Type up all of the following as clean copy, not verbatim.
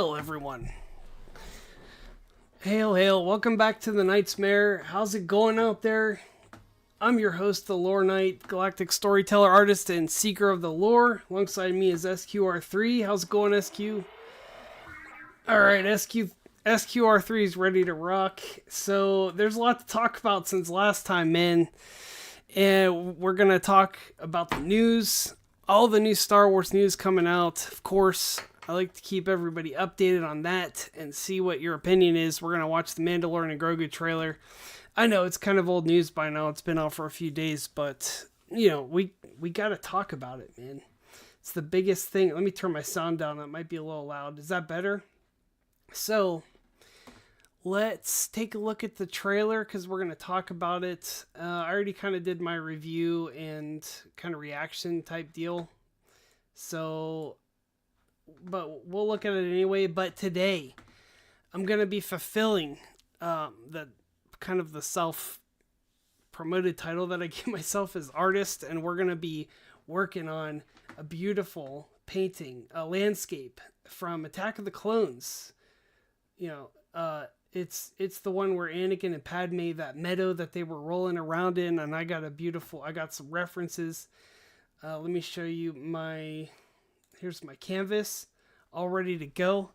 Hail, everyone. Hail, hail. Welcome back to the Nightmare. How's it going out there? I'm your host, the Lore Knight, Galactic Storyteller, Artist, and Seeker of the Lore. Alongside me is SQR3. How's it going, SQ? Alright, SQR3 is ready to rock. So, there's a lot to talk about since last time, man. And we're going to talk about the news. All the new Star Wars news coming out. Of course, I like to keep everybody updated on that and see what your opinion is. We're going to watch the Mandalorian and Grogu trailer. I know it's kind of old news by now. It's been out for a few days, but, you know, we got to talk about it, man. It's the biggest thing. Let me turn my sound down. That might be a little loud. Is that better? So, let's take a look at the trailer because we're going to talk about it. I already kind of did my review and kind of reaction type deal. So, but we'll look at it anyway. But today, I'm going to be fulfilling the kind of the self-promoted title that I give myself as artist. And we're going to be working on a beautiful painting, a landscape from Attack of the Clones. You know, it's the one where Anakin and Padme, that meadow that they were rolling around in, and I got some references. Let me show you here's my canvas, all ready to go.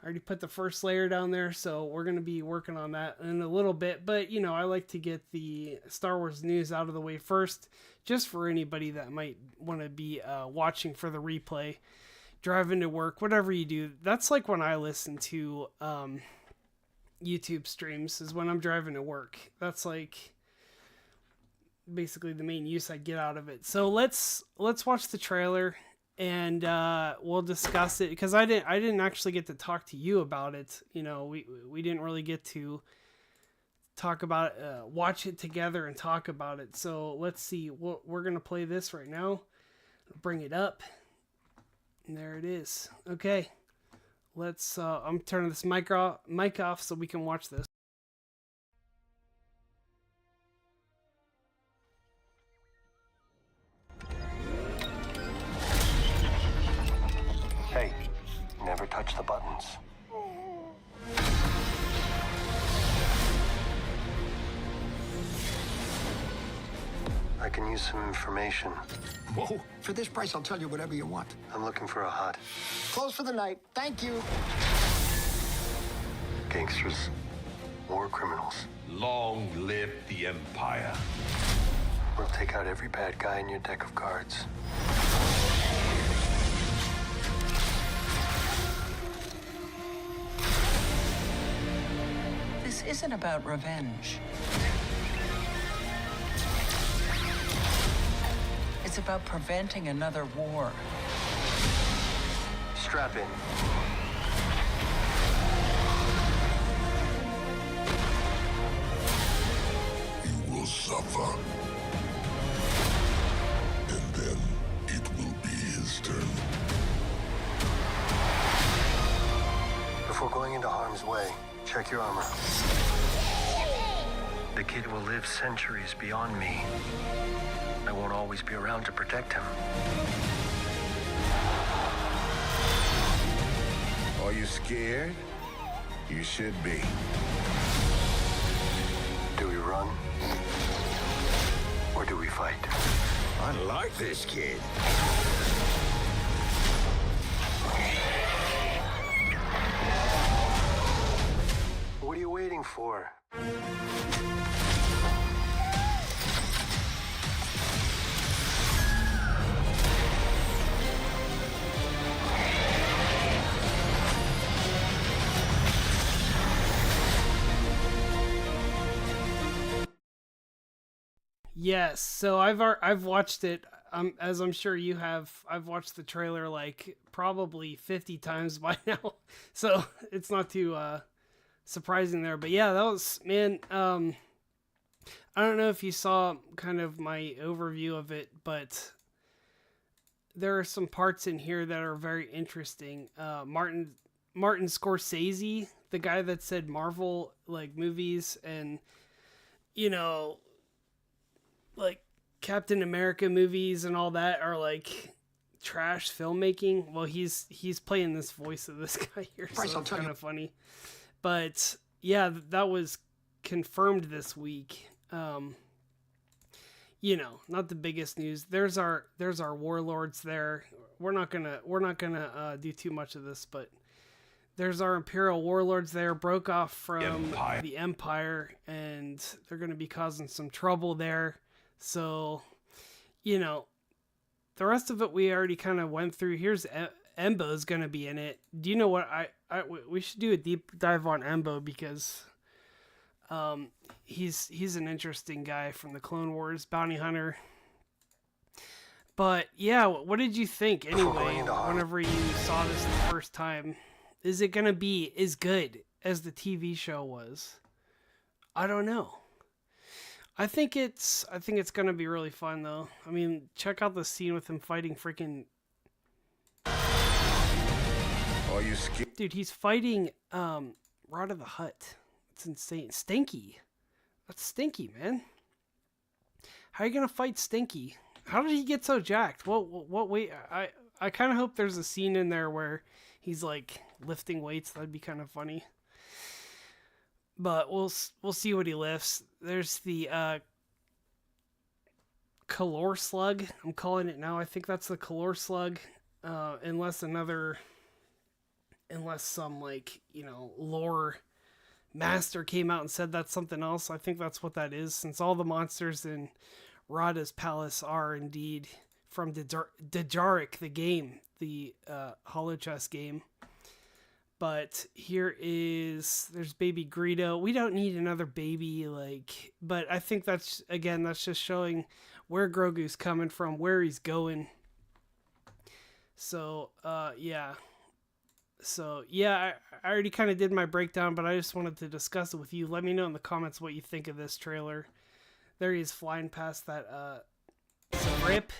I already put the first layer down there, so we're going to be working on that in a little bit. But, you know, I like to get the Star Wars news out of the way first, just for anybody that might want to be watching for the replay, driving to work, whatever you do. That's like when I listen to YouTube streams, is when I'm driving to work. That's like basically the main use I get out of it. So let's watch the trailer and we'll discuss it, because I didn't actually get to talk to you about it. You know, we didn't really get to talk about it, watch it together and talk about it. So let's see. We're gonna play this right now. Bring it up. And there it is. Okay. Let's I'm turning this mic off so we can watch this. Hey, never touch the buttons. I can use some information. Whoa. For this price, I'll tell you whatever you want. I'm looking for a hut. Close for the night. Thank you. Gangsters. War criminals. Long live the Empire. We'll take out every bad guy in your deck of cards. This isn't about revenge. It's about preventing another war. Strap in. You will suffer. And then it will be his turn. Before going into harm's way, check your armor. The kid will live centuries beyond me. I won't always be around to protect him. Are you scared? You should be. Do we run? Or do we fight? I like this kid. What are you waiting for? Yes, so I've watched it. As I'm sure you have. I've watched the trailer like probably 50 times by now, so it's not too surprising there. But yeah, that was, man. I don't know if you saw kind of my overview of it, but there are some parts in here that are very interesting. Martin Scorsese, the guy that said Marvel like movies and, you know, like Captain America movies and all that are like trash filmmaking. Well, he's playing this voice of this guy here, so it's kind of funny. But yeah, that was confirmed this week. You know, not the biggest news. There's our warlords there. We're not gonna do too much of this, but there's our Imperial warlords there. Broke off from the Empire, and they're gonna be causing some trouble there. So, you know, the rest of it we already kind of went through. Here's Embo's gonna be in it. Do you know what we should do a deep dive on Embo, because he's an interesting guy from the Clone Wars, bounty hunter. But yeah, what did you think anyway whenever you saw this the first time? Is it gonna be as good as the TV show was? I don't know. I think it's gonna be really fun though. I mean, check out the scene with him fighting freaking. Are you scared? Dude, he's fighting Rod of the Hutt. It's insane. Stinky. That's Stinky, man. How are you gonna fight Stinky? How did he get so jacked? What wait? I kind of hope there's a scene in there where he's like lifting weights. That'd be kind of funny. But we'll see what he lifts. There's the Calor Slug. I'm calling it now. I think that's the Calor Slug. Unless some, like, you know, lore master came out and said that's something else. I think that's what that is, since all the monsters in Rada's palace are indeed from Dejarik, the game, the holochess game. But there's baby Greedo. We don't need another baby, but I think that's just showing where Grogu's coming from, where he's going. So, yeah. So, yeah, I already kind of did my breakdown, but I just wanted to discuss it with you. Let me know in the comments what you think of this trailer. There he is flying past that, rip.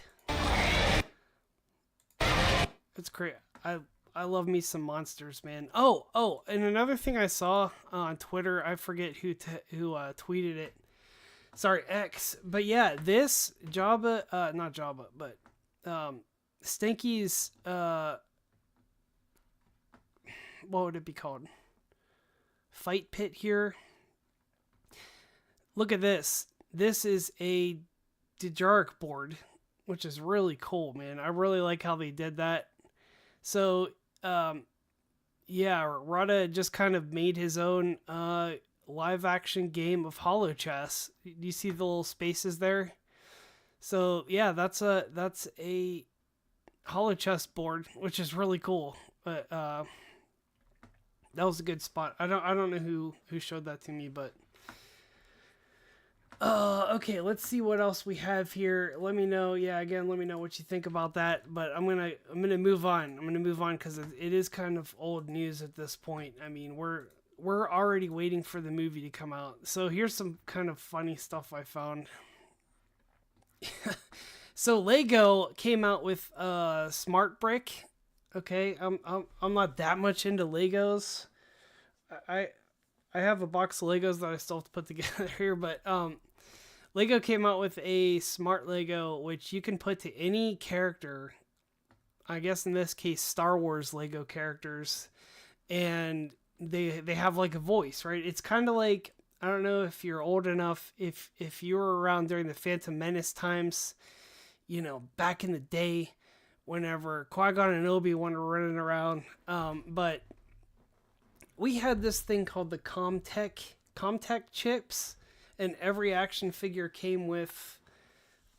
It's great. I love me some monsters, man. Oh, and another thing I saw on Twitter, I forget who tweeted it. Sorry, X. But yeah, this Jabba, not Jabba, but Stinky's, what would it be called? Fight pit here. Look at this. This is a Dejarik board, which is really cool, man. I really like how they did that. So, yeah, Rada just kind of made his own live action game of holochess. Do you see the little spaces there? So yeah, that's a holochess board, which is really cool. But that was a good spot. I don't know who showed that to me, but okay, let's see what else we have here. Let me know. Yeah, again, let me know what you think about that. But I'm gonna move on. I'm gonna move on because it is kind of old news at this point. I mean, we're already waiting for the movie to come out. So here's some kind of funny stuff I found. So Lego came out with Smart Brick. Okay, I'm not that much into Legos. I have a box of Legos that I still have to put together here, but Lego came out with a Smart Lego, which you can put to any character. I guess in this case, Star Wars Lego characters, and they have like a voice, right? It's kind of like, I don't know if you're old enough, if you were around during the Phantom Menace times, you know, back in the day, whenever Qui-Gon and Obi-Wan were running around. But we had this thing called the Comtech chips, and every action figure came with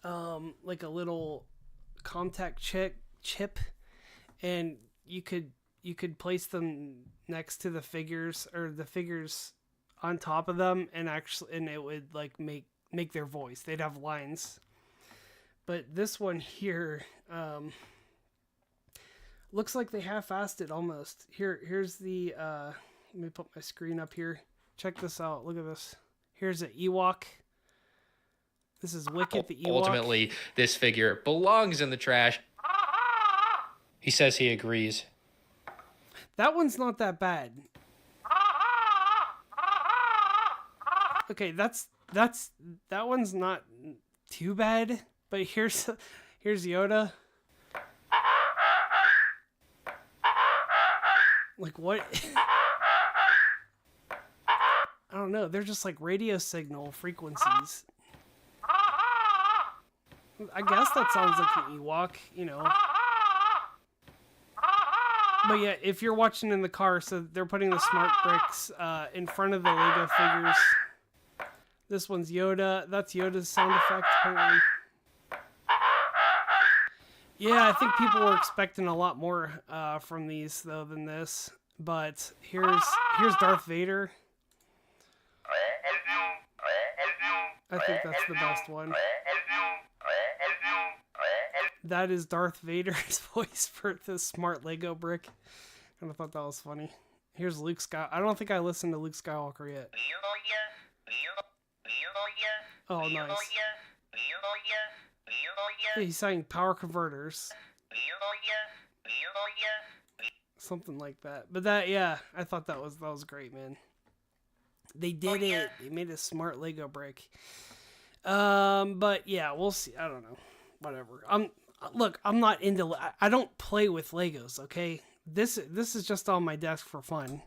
like a little Comtech chip, and you could place them next to the figures, or the figures on top of them, and it would like make their voice. They'd have lines. But this one here looks like they half-assed it almost. Here's the let me put my screen up here. Check this out. Look at this. Here's an Ewok. This is Wicket the Ewok. Ultimately, this figure belongs in the trash. He says he agrees. That one's not that bad. Okay, that one's not too bad. But here's Yoda. Like, what? I don't know. They're just like radio signal frequencies. I guess that sounds like an Ewok, you know. But yeah, if you're watching in the car, so they're putting the smart bricks in front of the Lego figures. This one's Yoda. That's Yoda's sound effect, apparently. Yeah, I think people were expecting a lot more from these, though, than this. But here's Darth Vader. I think that's the best one. That is Darth Vader's voice for the smart Lego brick. And I thought that was funny. Here's Luke Skywalker. I don't think I listened to Luke Skywalker yet. Oh, nice. Yeah, he's saying power converters. Something like that. But that, yeah, I thought that was great, man. They did it. They made a smart Lego brick. But yeah, we'll see. I don't know. Whatever. I'm not into. I don't play with Legos. Okay, this is just on my desk for fun.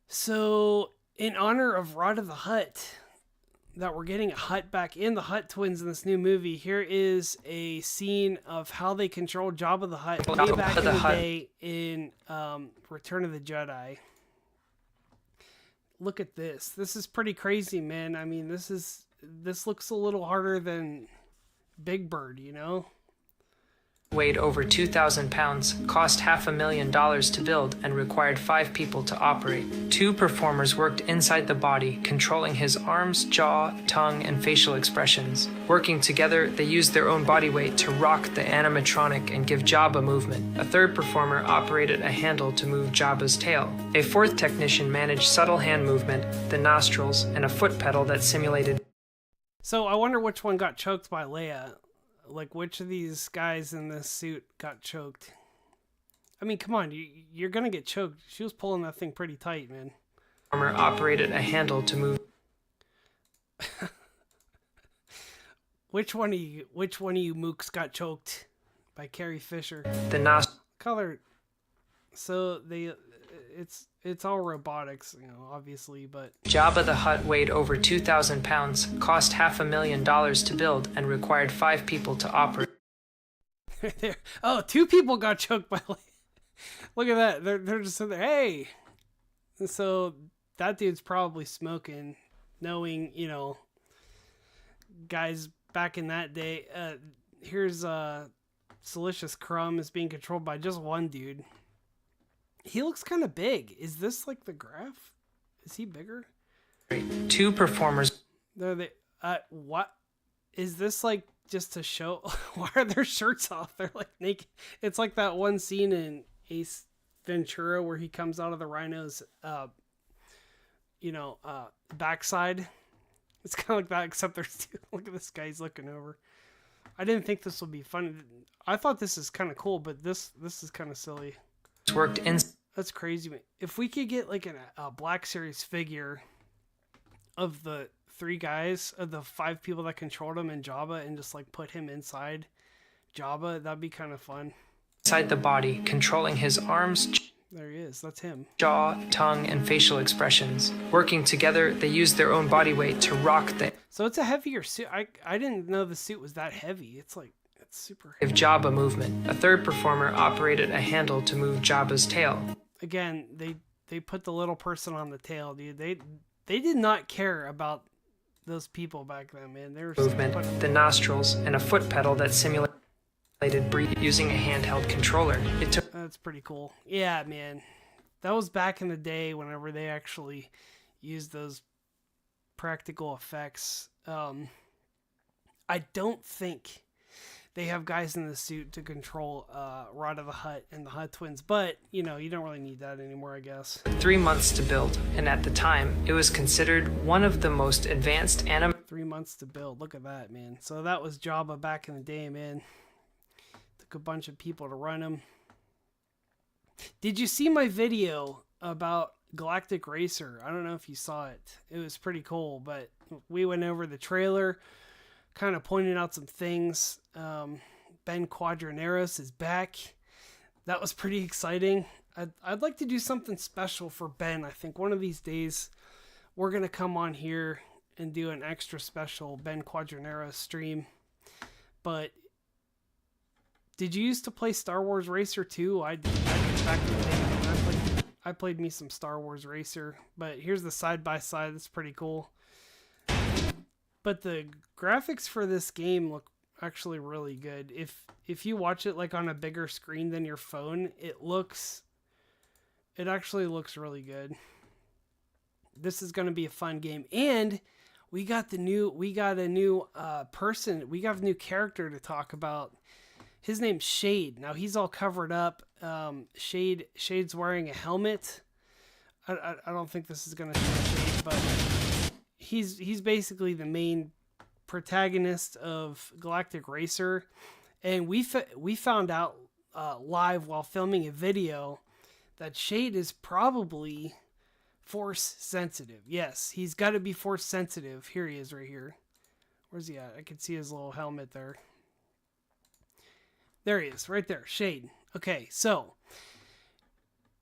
So in honor of Rod of the Hutt, that we're getting a Hutt back in the Hutt twins in this new movie. Here is a scene of how they controlled Jabba the Hutt way back in the day in Return of the Jedi. Look at this. This is pretty crazy, man. I mean, this looks a little harder than Big Bird, you know? Weighed over 2,000 pounds, cost $500,000 to build, and required 5 people to operate. 2 performers worked inside the body, controlling his arms, jaw, tongue, and facial expressions. Working together, they used their own body weight to rock the animatronic and give Jabba movement. A 3rd performer operated a handle to move Jabba's tail. A 4th technician managed subtle hand movement, the nostrils, and a foot pedal that simulated. So I wonder which one got choked by Leia. Like, which of these guys in this suit got choked? I mean, come on, you're gonna get choked. She was pulling that thing pretty tight, man. Operated a handle to move. Which one of you mooks got choked by Carrie Fisher? The color. So it's all robotics, you know, obviously, but Jabba the Hutt weighed over 2,000 pounds, cost $500,000 to build, and required 5 people to operate. Oh, 2 people got choked by. Look at that. They're just sitting there. Hey. And so that dude's probably smoking, knowing, you know, guys back in that day. Here's Silicious Crumb is being controlled by just one dude. He looks kind of big. Is this like the graph? Is he bigger? 2 performers. What? Is this like just to show? Why are their shirts off? They're like naked. It's like that one scene in Ace Ventura where he comes out of the rhino's, backside. It's kind of like that, except there's 2. Look at this guy. He's looking over. I didn't think this would be fun. I thought this is kind of cool, but this is kind of silly. Worked in. That's crazy. If we could get like a Black Series figure of the 3 guys, of the 5 people that controlled him in Jabba, and just like put him inside Jabba, that'd be kind of fun. Inside the body, controlling his arms. There he is. That's him. Jaw, tongue, and facial expressions. Working together, they used their own body weight to rock the. So it's a heavier suit. I didn't know the suit was that heavy. It's like. Super heavy. Jabba movement. A 3rd performer operated a handle to move Jabba's tail. Again, they put the little person on the tail, dude. They did not care about those people back then, man. They were movement, the nostrils, and a foot pedal that simulated breathing using a handheld controller. It took. That's pretty cool. Yeah, man. That was back in the day whenever they actually used those practical effects. I don't think they have guys in the suit to control Rod of the Hutt and the Hutt twins, but you know, you don't really need that anymore, I guess. 3 months to build, and at the time, it was considered one of the most advanced 3 months to build. Look at that, man. So that was Jabba back in the day, man. Took a bunch of people to run him. Did you see my video about Galactic Racer? I don't know if you saw it. It was pretty cool, but we went over the trailer, kind of pointed out some things. Ben Quadraneros is back. that was pretty exciting. I'd like to do something special for Ben. I think one of these days we're going to come on here and do an extra special Ben Quadranera stream. But did you used to play Star Wars Racer 2? I did back in the day. I played me some Star Wars Racer, but here's the side-by-side. That's pretty cool. But the graphics for this game look actually really good. If you watch it like on a bigger screen than your phone, it actually looks really good. This is going to be a fun game. And we got a new person. We got a new character to talk about. His name's Shade. Now he's all covered up. Shade's wearing a helmet. I don't think this is going to show Shade, but he's basically the main protagonist of Galactic Racer. And we found out live while filming a video that Shade is probably force sensitive. Yes, he's got to be force sensitive. Here he is right here. Where's he at? I can see his little helmet there. There he is, right there, Shade. Okay, so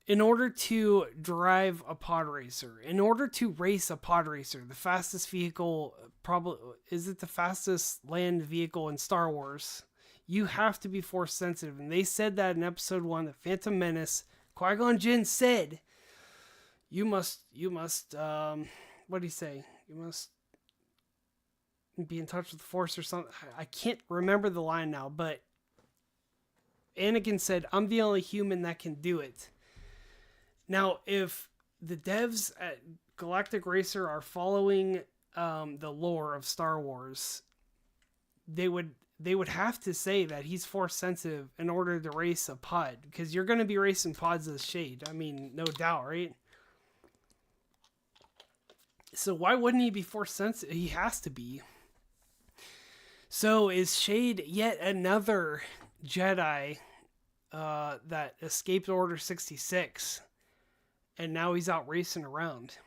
in order to drive a pod racer, in order to race a pod racer, the fastest vehicle, probably, is it the fastest land vehicle in Star Wars? You have to be force sensitive. And they said that in episode 1, The Phantom Menace, Qui-Gon Jinn said, you must, what did he say? You must be in touch with the Force or something. I can't remember the line now, but Anakin said, I'm the only human that can do it. Now, if the devs at Galactic Racer are following the lore of Star Wars, they would have to say that he's force sensitive in order to race a pod, because you're going to be racing pods as Shade. I mean, no doubt, right? So why wouldn't he be force sensitive? He has to be. So is Shade yet another Jedi that escaped Order 66, and now he's out racing around?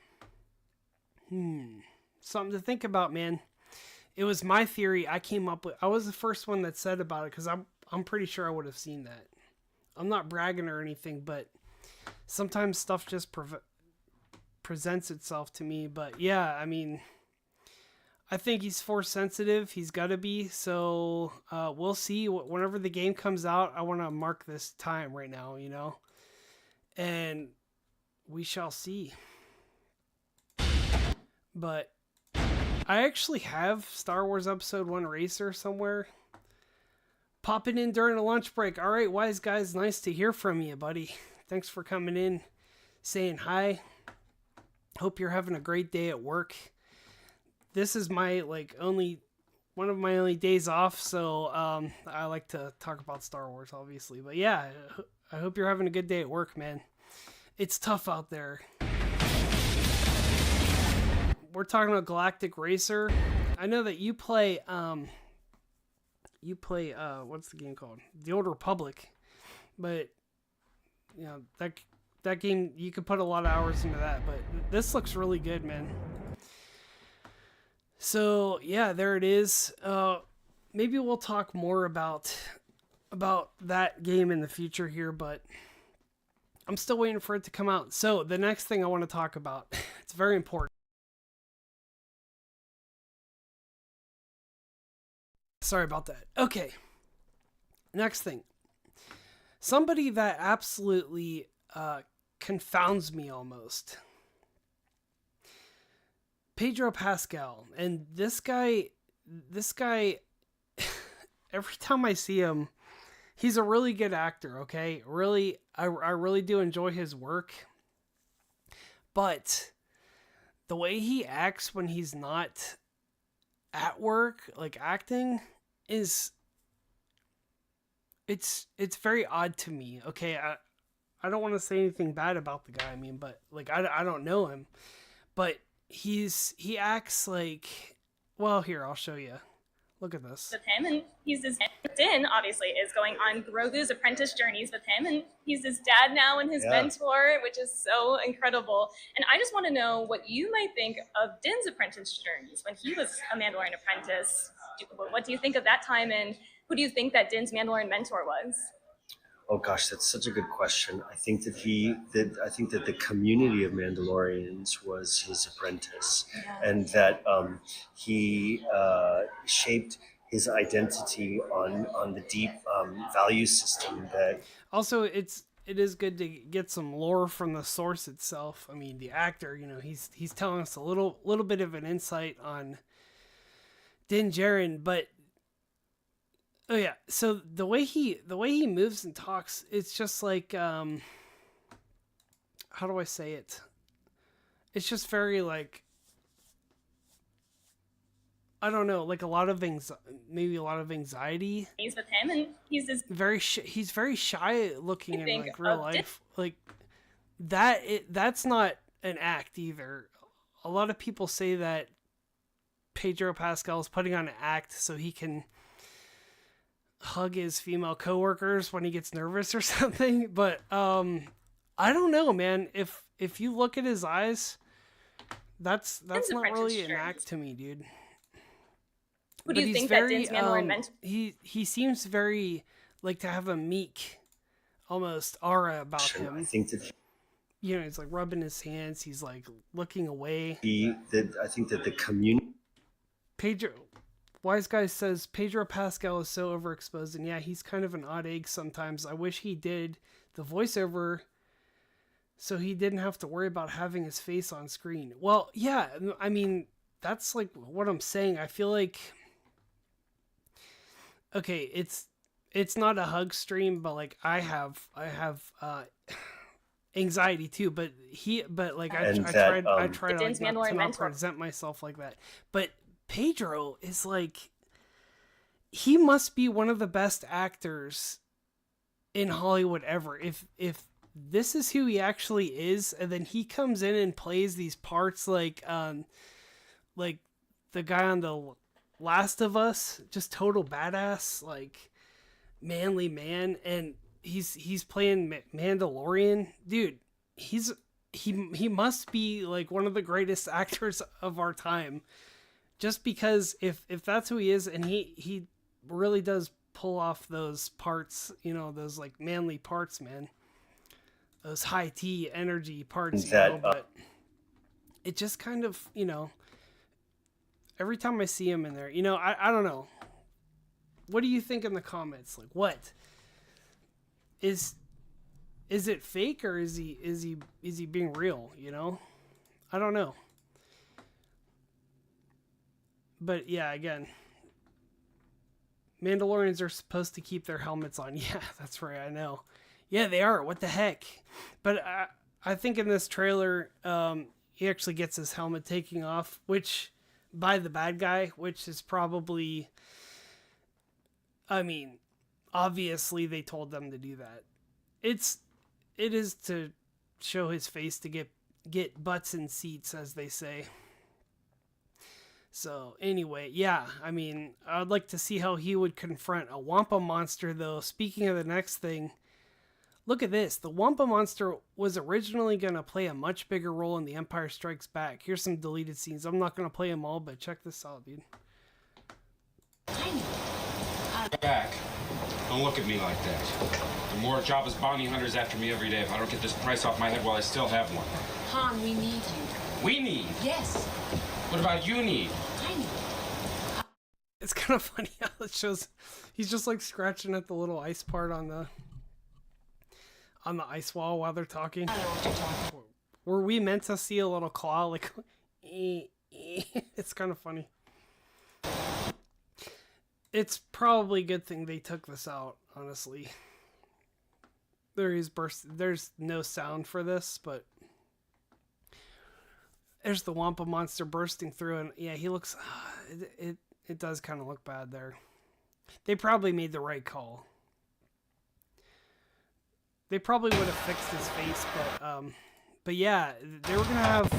Something to think about, man. It was my theory. I came up with. I was the first one that said about it, because I'm pretty sure I would have seen that. I'm not bragging or anything, but sometimes stuff just presents itself to me. But yeah, I mean, I think he's force sensitive. He's got to be. So we'll see. Whenever the game comes out, I want to mark this time right now, you know, and we shall see. But I actually have Star Wars Episode 1 Racer somewhere. Popping in during a lunch break. All right, Wise Guys, nice to hear from you, buddy. Thanks for coming in, saying hi. Hope you're having a great day at work. This is my one of my only days off, so I like to talk about Star Wars, obviously. But yeah, I hope you're having a good day at work, man. It's tough out there. We're talking about Galactic Racer. I know that you play what's the game called? The Old Republic. But you know, that game, you could put a lot of hours into that, but this looks really good, man. So yeah, there it is. Maybe we'll talk more about that game in the future here, but I'm still waiting for it to come out. So the next thing I want to talk about, it's very important. Sorry about that. Okay. Next thing. Somebody that absolutely confounds me almost. Pedro Pascal. And this guy, every time I see him, he's a really good actor, okay? Really, I really do enjoy his work. But the way he acts when he's not at work, like acting, it's very odd to me. Okay, I don't want to say anything bad about the guy. I mean, but like I don't know him, but he acts like, well, here, I'll show you. Look at this. With him, and he's his Din obviously is going on Grogu's apprentice journeys with him, and he's his dad now and his mentor, which is so incredible. And I just want to know what you might think of Din's apprentice journeys when he was a Mandalorian apprentice. What do you think of that time, and who do you think that Din's Mandalorian mentor was? Oh gosh, that's such a good question. I think that the community of Mandalorians was his apprentice, and that he shaped his identity on the deep value system that. Also, it is good to get some lore from the source itself. I mean, the actor, he's telling us a little bit of an insight on Din Djarin, but oh yeah, so the way he moves and talks, it's just like how do I say it? It's just very like, I don't know, like maybe a lot of anxiety. He's with him, and he's this He's very shy looking in think like real of life. Like that's not an act either. A lot of people say that Pedro Pascal is putting on an act so he can hug his female coworkers when he gets nervous or something. But I don't know, man. If you look at his eyes, that's not really an act to me, dude. Who do you think that Din's Mandalorian meant? He seems very like to have a meek, almost aura about him. I think that he's like rubbing his hands. He's like looking away. I think that the community. Pedro, Wise Guy says Pedro Pascal is so overexposed, and yeah, he's kind of an odd egg sometimes. I wish he did the voiceover so he didn't have to worry about having his face on screen. Well, yeah, I mean, that's like what I'm saying. I feel like, okay, it's not a hug stream, but like I have anxiety too, but I tried to not present myself like that. But Pedro is like, he must be one of the best actors in Hollywood ever. If this is who he actually is, and then he comes in and plays these parts like the guy on The Last of Us, just total badass, like manly man, and he's playing Mandalorian, dude. He must be like one of the greatest actors of our time. Just because if that's who he is, and he really does pull off those parts, those like manly parts, man, those high T energy parts, but it just kind of, every time I see him in there, I don't know. What do you think in the comments? Like, what is it fake, or is he being real? I don't know. But yeah, again, Mandalorians are supposed to keep their helmets on. Yeah, that's right. I know. Yeah, they are. What the heck? But I think in this trailer, he actually gets his helmet taken off, which by the bad guy, which is probably, I mean, obviously they told them to do that. It is to show his face to get butts in seats, as they say. So anyway, yeah, I mean, I'd like to see how he would confront a Wampa monster, though. Speaking of the next thing, look at this. The Wampa monster was originally going to play a much bigger role in The Empire Strikes Back. Here's some deleted scenes. I'm not going to play them all, but check this out, dude. Back. Don't look at me like that. The more Jabba's bounty hunters after me every day. If I don't get this price off my head while I still have one. Han, we need you. We need? Yes. What about you need? I need. It's kind of funny how it shows he's just like scratching at the little ice part on the ice wall while they're talking. I don't know what you're talking about. Were we meant to see a little claw? Like, it's kind of funny. It's probably a good thing they took this out, honestly. There's no sound for this, but there's the Wampa monster bursting through, and yeah, he looks. It does kind of look bad there. They probably made the right call. They probably would have fixed his face, but yeah, they were gonna have.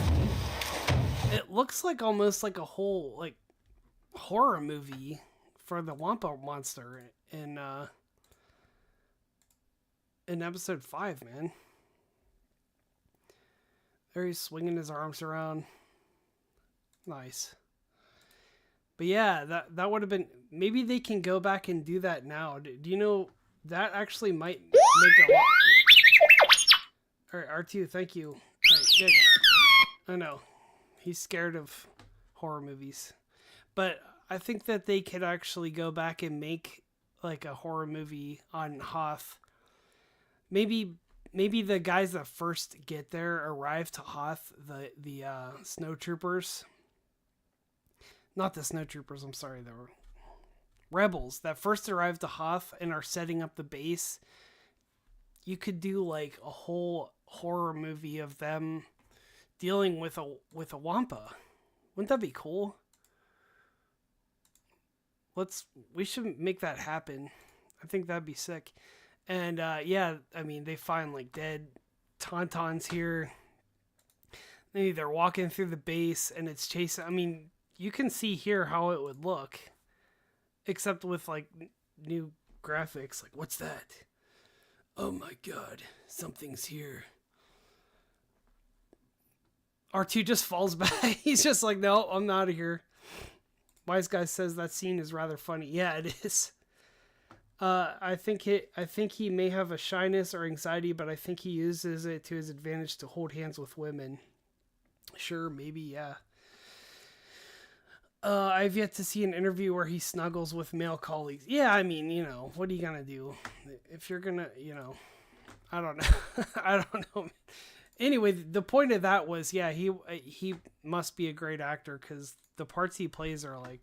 It looks like almost like a whole like horror movie for the Wampa monster in episode 5, man. There he's swinging his arms around. Nice. But yeah, that would have been... Maybe they can go back and do that now. Do you know that actually might make a lot. All right, R2, thank you. All right, good. I know he's scared of horror movies, but I think that they could actually go back and make like a horror movie on Hoth. Maybe the guys that first get there arrive to Hoth, the snow troopers. Not the snow troopers, I'm sorry, the rebels that first arrive to Hoth and are setting up the base. You could do like a whole horror movie of them dealing with a Wampa. Wouldn't that be cool? We should make that happen. I think that'd be sick. And yeah, I mean, they find like dead Tauntauns here. Maybe they're walking through the base and it's chasing. I mean, you can see here how it would look, except with like new graphics. Like, what's that? Oh my god, something's here. R2 just falls back. He's just like, no, I'm out of here. Wise Guy says that scene is rather funny. Yeah, it is. I think he may have a shyness or anxiety, but I think he uses it to his advantage to hold hands with women. Sure, maybe, yeah. I've yet to see an interview where he snuggles with male colleagues. Yeah, I mean, you know, what are you gonna do? If you're gonna, you know, I don't know. I don't know. Anyway, the point of that was, yeah, he must be a great actor because the parts he plays are like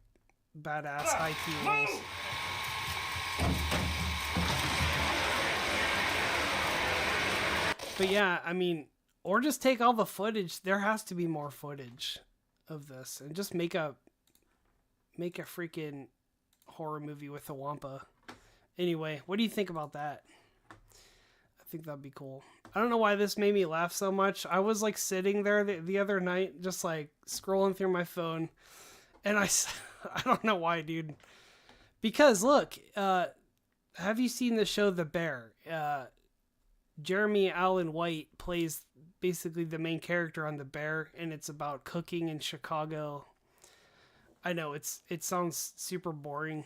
badass high key roles. But yeah, I mean, or just take all the footage. There has to be more footage of this, and just make a freaking horror movie with a Wampa. Anyway, what do you think about that? I think that'd be cool. I don't know why this made me laugh so much. I was like sitting there the other night, just like scrolling through my phone, and I don't know why, dude. Because look, have you seen the show The Bear? Jeremy Allen White plays basically the main character on The Bear, and it's about cooking in Chicago. I know it sounds super boring,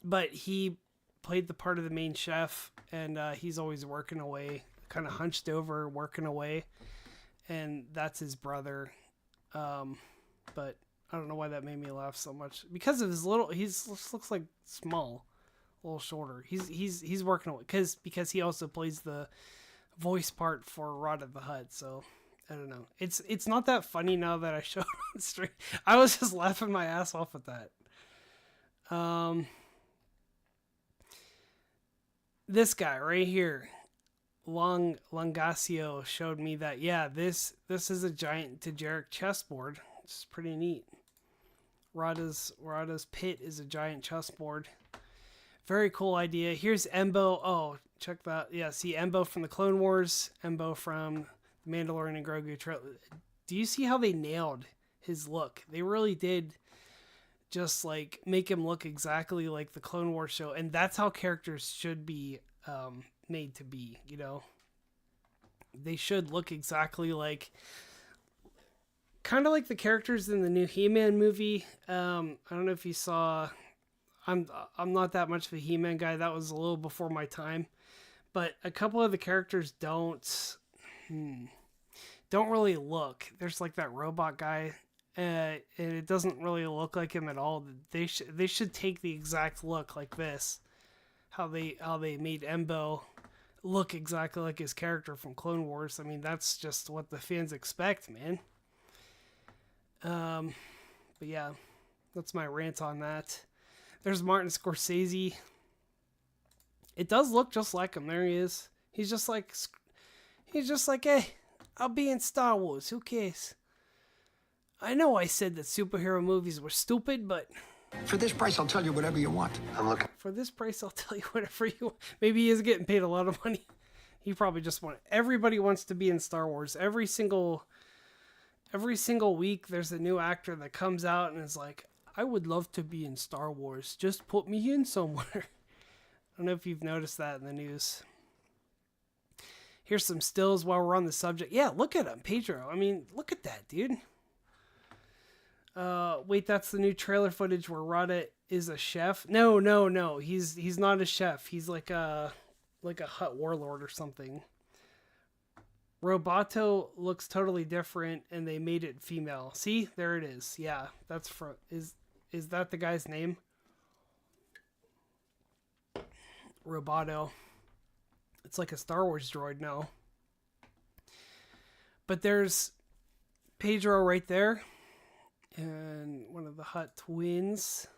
but he played the part of the main chef, and he's always working away, kind of hunched over, working away, and that's his brother. But I don't know why that made me laugh so much because of his looks like small, a little shorter. He's working away because he also plays the voice part for Rod the Hutt. So I don't know. It's not that funny now that I showed it on stream. I was just laughing my ass off at that. This guy right here, Longasio, showed me that, yeah, this is a giant Tajeric chessboard. It's pretty neat. Rada's pit is a giant chessboard. Very cool idea. Here's Embo. Oh, check that. Yeah, see Embo from the Clone Wars, Embo from the Mandalorian and Grogu trailer. Do you see how they nailed his look? They really did just like make him look exactly like the Clone Wars show, and that's how characters should be made to be, you know. They should look exactly like, kind of like the characters in the new He-Man movie. I don't know if you saw. I'm not that much of a He-Man guy. That was a little before my time, but a couple of the characters don't really look. There's like that robot guy, and it doesn't really look like him at all. They should take the exact look like this. How they made Embo look exactly like his character from Clone Wars. I mean, that's just what the fans expect, man. But yeah, that's my rant on that. There's Martin Scorsese. It does look just like him. There he is. He's just like, hey, I'll be in Star Wars. Who cares? I know I said that superhero movies were stupid, but For this price, I'll tell you whatever you want. I'm looking. for this price, I'll tell you whatever you want. Maybe he is getting paid a lot of money. He probably just everybody wants to be in Star Wars. Every single week, there's a new actor that comes out and is like, I would love to be in Star Wars. Just put me in somewhere. I don't know if you've noticed that in the news. Here's some stills while we're on the subject. Yeah, look at him, Pedro. I mean, look at that, dude. Wait, that's the new trailer footage where Rada is a chef. No. He's not a chef. He's like a Hutt warlord or something. Roboto looks totally different, and they made it female. See, there it is. Yeah, that's is that the guy's name? Roboto. It's like a Star Wars droid now. But there's Pedro right there, and one of the Hutt twins.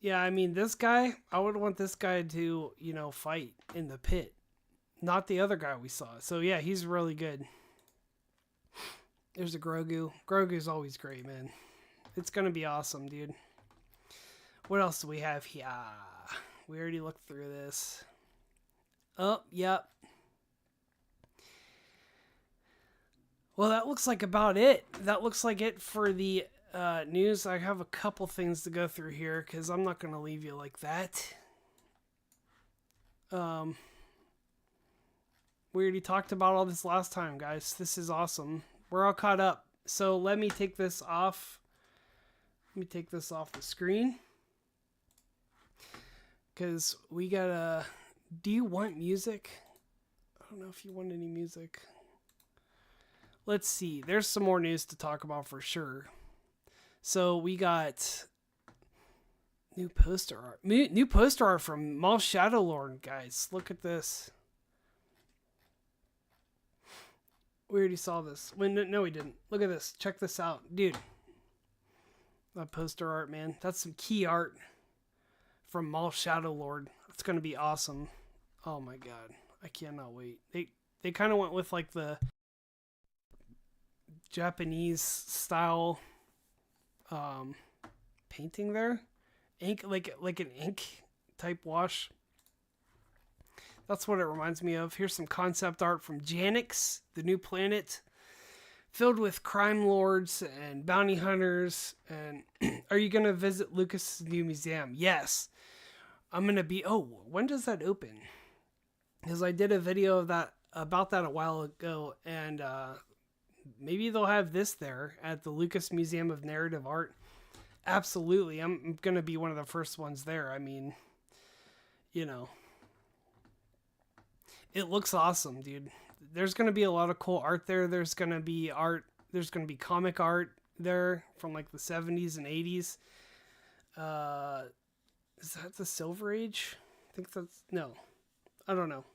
Yeah, I mean, this guy, I would want this guy to, fight in the pit. Not the other guy we saw. So, yeah, he's really good. There's a Grogu. Grogu's always great, man. It's going to be awesome, dude. What else do we have here? We already looked through this. Oh, yep. Well, that looks like about it. That looks like it for the news. I have a couple things to go through here because I'm not going to leave you like that. We already talked about all this last time, guys. This is awesome. We're all caught up. So let me take this off. Let me take this off the screen. Because we gotta... Do you want music? I don't know if you want any music. Let's see. There's some more news to talk about for sure. So we got new poster art. New poster art from Maul Shadowlord, guys. Look at this. We already saw this. No, we didn't. Look at this. Check this out. Dude. That poster art, man. That's some key art from Maul Shadowlord. It's going to be awesome. Oh my god. I cannot wait. They kind of went with like the Japanese style painting there. Ink, like an ink type wash. That's what it reminds me of. Here's some concept art from Janix, the new planet, filled with crime lords and bounty hunters. And are you going to visit Lucas' new museum? Yes. I'm going to be... Oh, when does that open? Because I did a video of that about that a while ago, and maybe they'll have this there at the Lucas Museum of Narrative Art. Absolutely. I'm going to be one of the first ones there. I mean, it looks awesome, dude. There's going to be a lot of cool art there. There's going to be comic art there from like the 70s and 80s. Is that the Silver Age? I think that's... No. I don't know.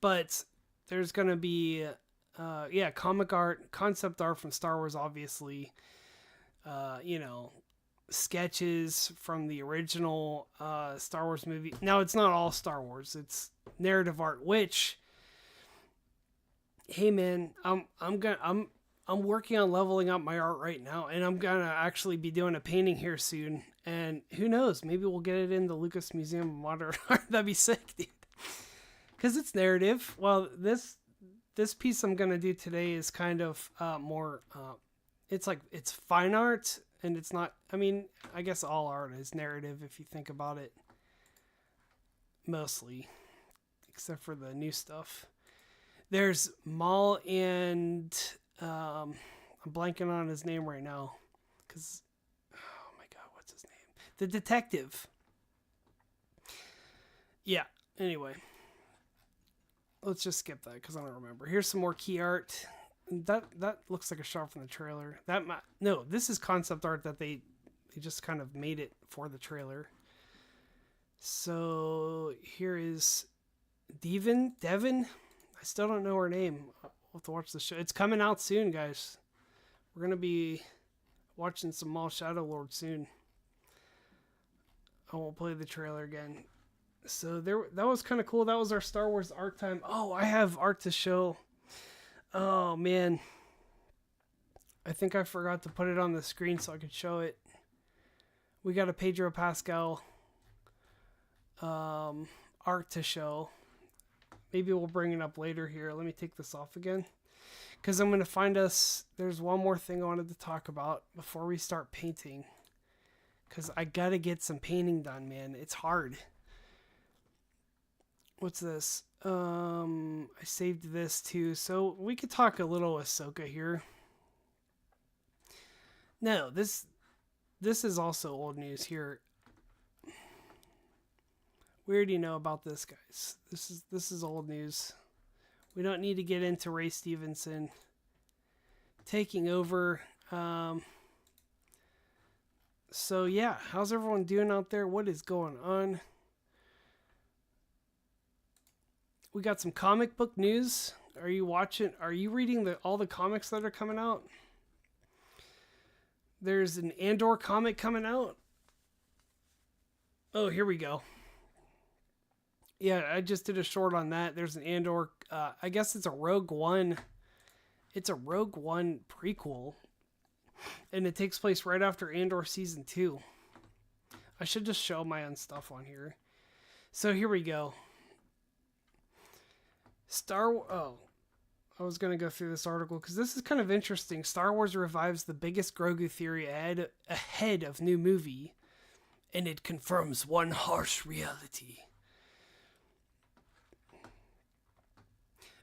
But there's going to be, comic art, concept art from Star Wars, obviously. Sketches from the original Star Wars movie. Now, it's not all Star Wars. It's narrative art, which... Hey, man, I'm working on leveling up my art right now, and I'm gonna actually be doing a painting here soon. And who knows? Maybe we'll get it in the Lucas Museum of Modern Art. That'd be sick, dude. Because it's narrative. Well, this piece I'm gonna do today is kind of more. It's fine art, and it's not. I mean, I guess all art is narrative if you think about it. Mostly, except for the new stuff. There's Maul and I'm blanking on his name right now, because oh my god, what's his name? The detective. Yeah. Anyway, let's just skip that because I don't remember. Here's some more key art. That looks like a shot from the trailer. No, this is concept art that they just kind of made it for the trailer. So here is Devin. I still don't know her name. I'll have to watch the show. It's coming out soon, guys. We're going to be watching some Maul Shadowlord soon. I won't play the trailer again. So that was kind of cool. That was our Star Wars art time. Oh, I have art to show. Oh, man. I think I forgot to put it on the screen so I could show it. We got a Pedro Pascal art to show. Maybe we'll bring it up later here. Let me take this off again. Because I'm going to find us... There's one more thing I wanted to talk about before we start painting. Because I got to get some painting done, man. It's hard. What's this? I saved this too. So we could talk a little Ahsoka here. No, this this is also old news here. We already know about this, guys. This is old news. We don't need to get into Ray Stevenson taking over. So yeah, how's everyone doing out there? What is going on? We got some comic book news. Are you reading all the comics that are coming out? There's an Andor comic coming out. Oh, here we go. Yeah, I just did a short on that. There's an Andor. I guess it's a Rogue One. It's a Rogue One prequel, and it takes place right after Andor season 2. I should just show my own stuff on here. So here we go. I was going to go through this article because this is kind of interesting. Star Wars revives the biggest Grogu theory ahead of new movie, and it confirms one harsh reality.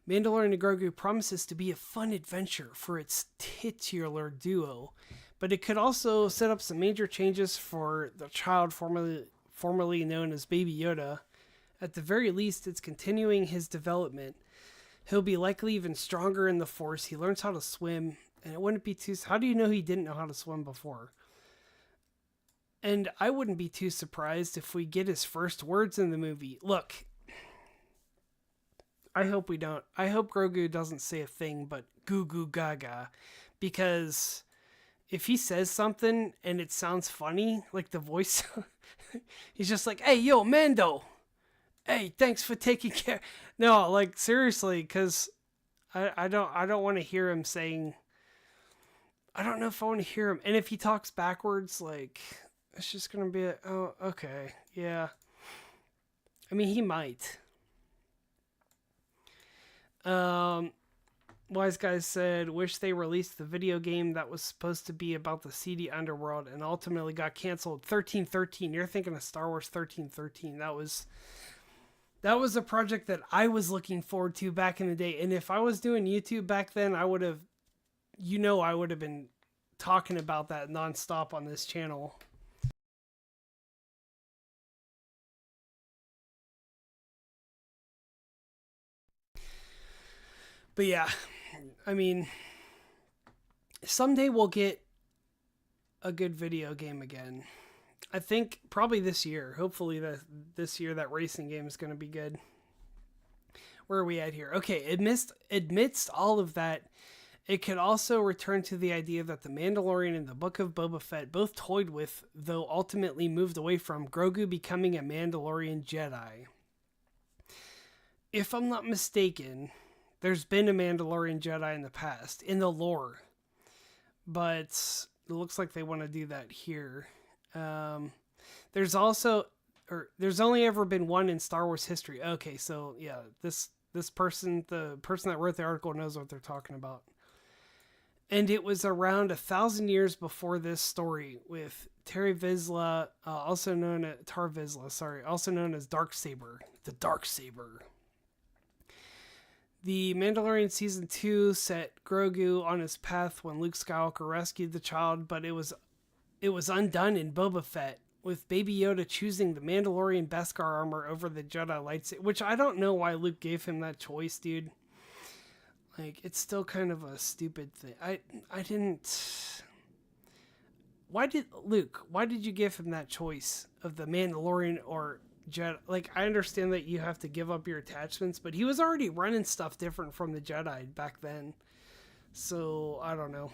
Mandalorian and Grogu promises to be a fun adventure for its titular duo, but it could also set up some major changes for the child formerly known as Baby Yoda. At the very least, it's continuing his development. He'll be likely even stronger in the Force. He learns how to swim, and it wouldn't be too... How do you know he didn't know how to swim before? And I wouldn't be too surprised if we get his first words in the movie. Look, I hope we don't. I hope Grogu doesn't say a thing but goo goo gaga, because if he says something and it sounds funny, like the voice, he's just like, "Hey, yo, Mando. Hey, thanks for taking care." No, like seriously, because I don't want to hear him saying. I don't know if I want to hear him, and if he talks backwards, like it's just gonna be oh, okay, yeah. I mean, he might. Wise Guys said, wish they released the video game that was supposed to be about the seedy underworld and ultimately got canceled. 1313. You're thinking of Star Wars 1313. That was a project that I was looking forward to back in the day. And if I was doing YouTube back then, I would have been talking about that nonstop on this channel. But yeah, I mean, someday we'll get a good video game again. I think probably this year. Hopefully this year that racing game is going to be good. Where are we at here? Okay, amidst all of that, it could also return to the idea that the Mandalorian and the Book of Boba Fett both toyed with, though ultimately moved away from, Grogu becoming a Mandalorian Jedi. If I'm not mistaken, there's been a Mandalorian Jedi in the past, in the lore. But it looks like they want to do that here. There's only ever been one in Star Wars history. Okay, so yeah, the person that wrote the article knows what they're talking about. And it was around 1,000 years before this story with Tar Vizsla, also known as Darksaber, the Darksaber. The Mandalorian Season 2 set Grogu on his path when Luke Skywalker rescued the child, but it was undone in Boba Fett, with Baby Yoda choosing the Mandalorian Beskar armor over the Jedi lightsaber, which I don't know why Luke gave him that choice, dude. Like, it's still kind of a stupid thing. Why did you give him that choice of the Mandalorian or Jedi? Like, I understand that you have to give up your attachments, but he was already running stuff different from the Jedi back then. So, I don't know.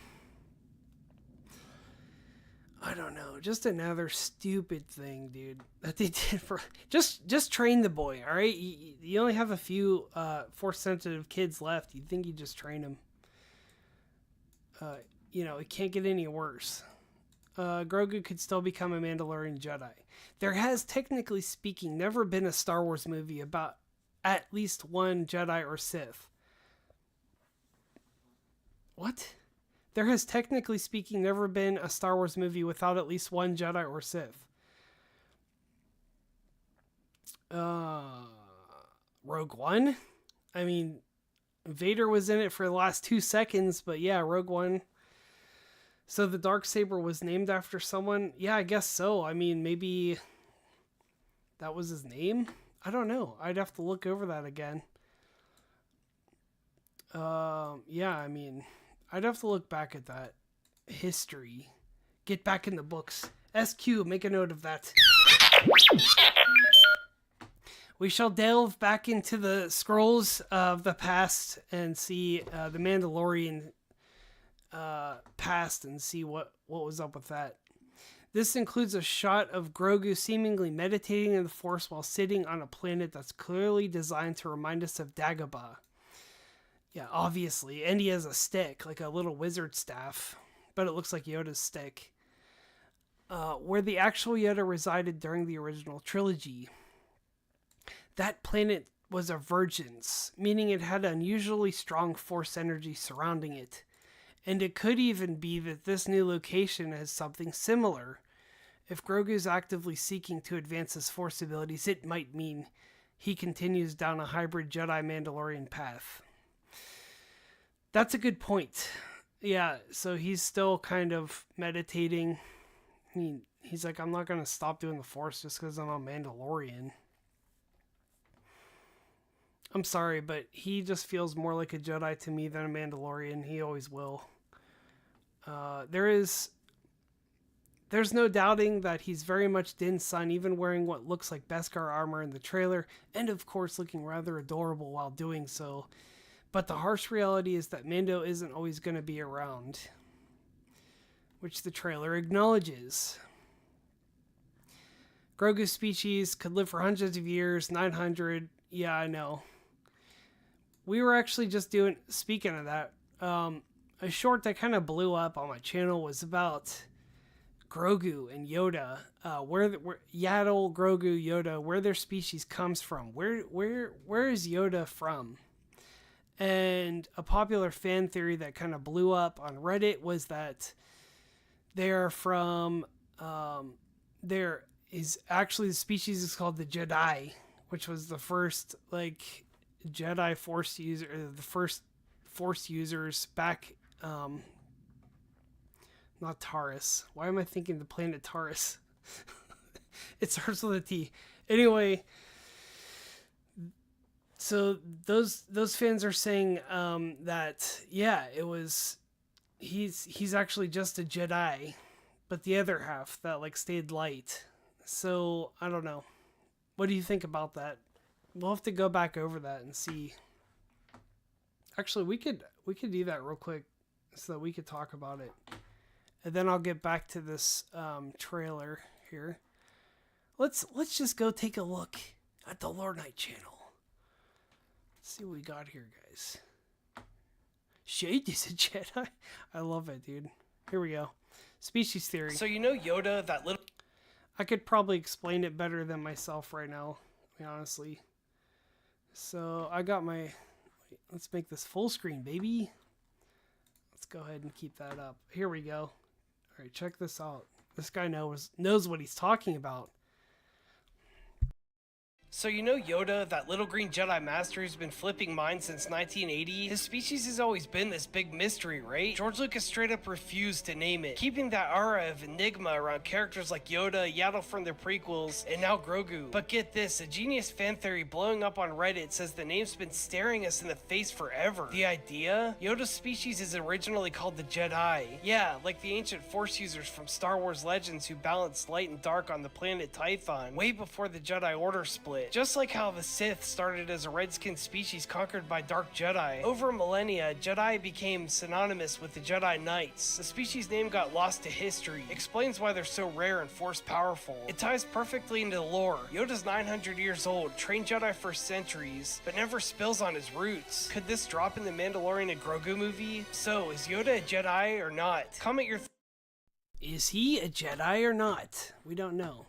Just another stupid thing, dude, that they did for... Just train the boy, all right? You only have a few Force-sensitive kids left. You'd think you just train him. It can't get any worse. Grogu could still become a Mandalorian Jedi. There has, technically speaking, never been a Star Wars movie about at least one Jedi or Sith. What? There has, technically speaking, never been a Star Wars movie without at least one Jedi or Sith. Rogue One? I mean, Vader was in it for the last 2 seconds, but yeah, Rogue One. So the Darksaber was named after someone? Yeah, I guess so. I mean, maybe that was his name? I don't know. I'd have to look over that again. Yeah, I mean, I'd have to look back at that history. Get back in the books. SQ, make a note of that. We shall delve back into the scrolls of the past and see the Mandalorian past and see what was up with that. This includes a shot of Grogu seemingly meditating in the Force while sitting on a planet that's clearly designed to remind us of Dagobah. Yeah, obviously. And he has a stick, like a little wizard staff, but it looks like Yoda's stick. Where the actual Yoda resided during the original trilogy. That planet was a Virgins, meaning it had unusually strong Force energy surrounding it. And it could even be that this new location has something similar. If Grogu is actively seeking to advance his Force abilities, it might mean he continues down a hybrid Jedi-Mandalorian path. That's a good point. Yeah, so he's still kind of meditating. I mean, he's like, I'm not going to stop doing the Force just because I'm a Mandalorian. I'm sorry, but he just feels more like a Jedi to me than a Mandalorian. He always will. There's no doubting that he's very much Din's son, even wearing what looks like Beskar armor in the trailer, and of course looking rather adorable while doing so. But the harsh reality is that Mando isn't always going to be around, which the trailer acknowledges. Grogu's species could live for hundreds of years, 900. Yeah, I know. We were actually just speaking of that, a short that kind of blew up on my channel was about Grogu and Yoda, where Yaddle, Grogu, Yoda, where their species comes from. Where is Yoda from? And a popular fan theory that kind of blew up on Reddit was that they're from, there is actually the species is called the Jedi, which was the first, like, Jedi Force user, the first Force users back, not Taurus. Why am I thinking the planet Taurus? It starts with a T. Anyway, so those fans are saying that yeah, it was he's actually just a Jedi, but the other half that like stayed light. So I don't know. What do you think about that? We'll have to go back over that and see. Actually, we could do that real quick so that we could talk about it. And then I'll get back to this trailer here. Let's just go take a look at the Lore Night channel. Let's see what we got here, guys. Shade is a Jedi. I love it, dude. Here we go. Species theory. So you know Yoda, that little... I could probably explain it better than myself right now, honestly. So I got my... Let's make this full screen, baby. Let's go ahead and keep that up. Here we go. All right, check this out. This guy knows what he's talking about. So you know Yoda, that little green Jedi Master who's been flipping minds since 1980? His species has always been this big mystery, right? George Lucas straight up refused to name it, keeping that aura of enigma around characters like Yoda, Yaddle from their prequels, and now Grogu. But get this, a genius fan theory blowing up on Reddit says the name's been staring us in the face forever. The idea? Yoda's species is originally called the Jedi. Yeah, like the ancient Force users from Star Wars Legends who balanced light and dark on the planet Tython, way before the Jedi Order split. Just like how the Sith started as a red-skinned species conquered by Dark Jedi. Over millennia, Jedi became synonymous with the Jedi Knights. The species name got lost to history. Explains why they're so rare and Force powerful. It ties perfectly into the lore. Yoda's 900 years old, trained Jedi for centuries, but never spills on his roots. Could this drop in the Mandalorian and Grogu movie? So, is Yoda a Jedi or not? Comment your... Is he a Jedi or not? We don't know.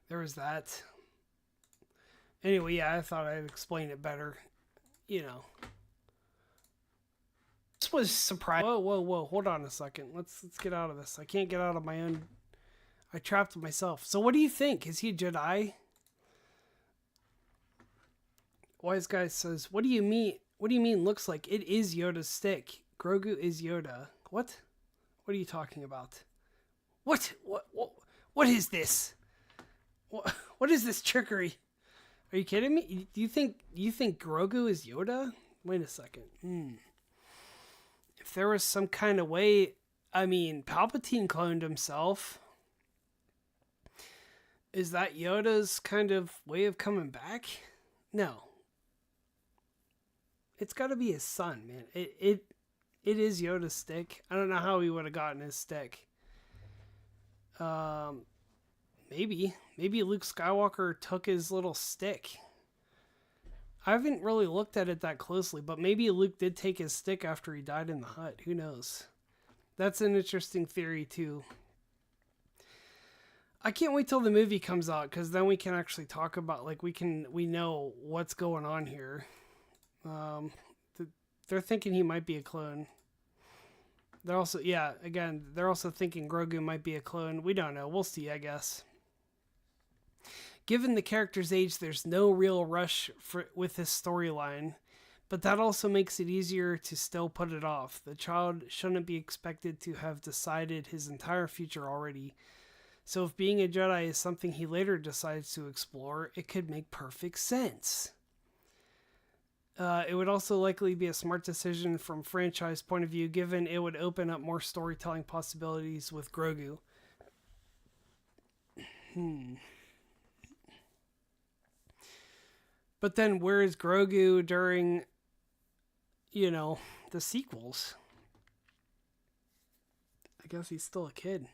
There was that. Anyway, yeah, I thought I'd explain it better. You know. This was surprising. Whoa. Hold on a second. Let's get out of this. I can't get out of my own... I trapped myself. So what do you think? Is he a Jedi? Wise Guy says, what do you mean? What do you mean looks like? It is Yoda's stick. Grogu is Yoda. What? What are you talking about? What is this? What is this trickery? Are you kidding me? Do you think Grogu is Yoda? Wait a second. If there was some kind of way, I mean, Palpatine cloned himself. Is that Yoda's kind of way of coming back? No. It's got to be his son, man. It is Yoda's stick. I don't know how he would have gotten his stick. Maybe Luke Skywalker took his little stick. I haven't really looked at it that closely, but maybe Luke did take his stick after he died in the hut. Who knows? That's an interesting theory too. I can't wait till the movie comes out, because then we can actually talk about, like, we know what's going on here. They're thinking he might be a clone. They're also, they're also thinking Grogu might be a clone. We don't know. We'll see, I guess. Given the character's age, there's no real rush with this storyline, but that also makes it easier to still put it off. The child shouldn't be expected to have decided his entire future already. So if being a Jedi is something he later decides to explore, it could make perfect sense. It would also likely be a smart decision from franchise point of view, given it would open up more storytelling possibilities with Grogu. But then where is Grogu during, the sequels? I guess he's still a kid.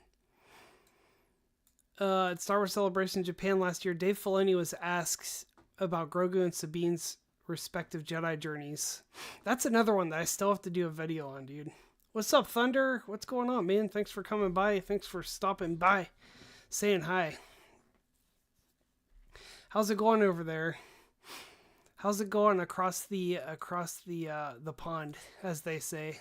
At Star Wars Celebration Japan last year, Dave Filoni was asked about Grogu and Sabine's respective Jedi journeys. That's another one that I still have to do a video on, dude. What's up, Thunder? What's going on, man? Thanks for coming by. Thanks for stopping by, saying hi. How's it going over there? How's it going across the pond, as they say?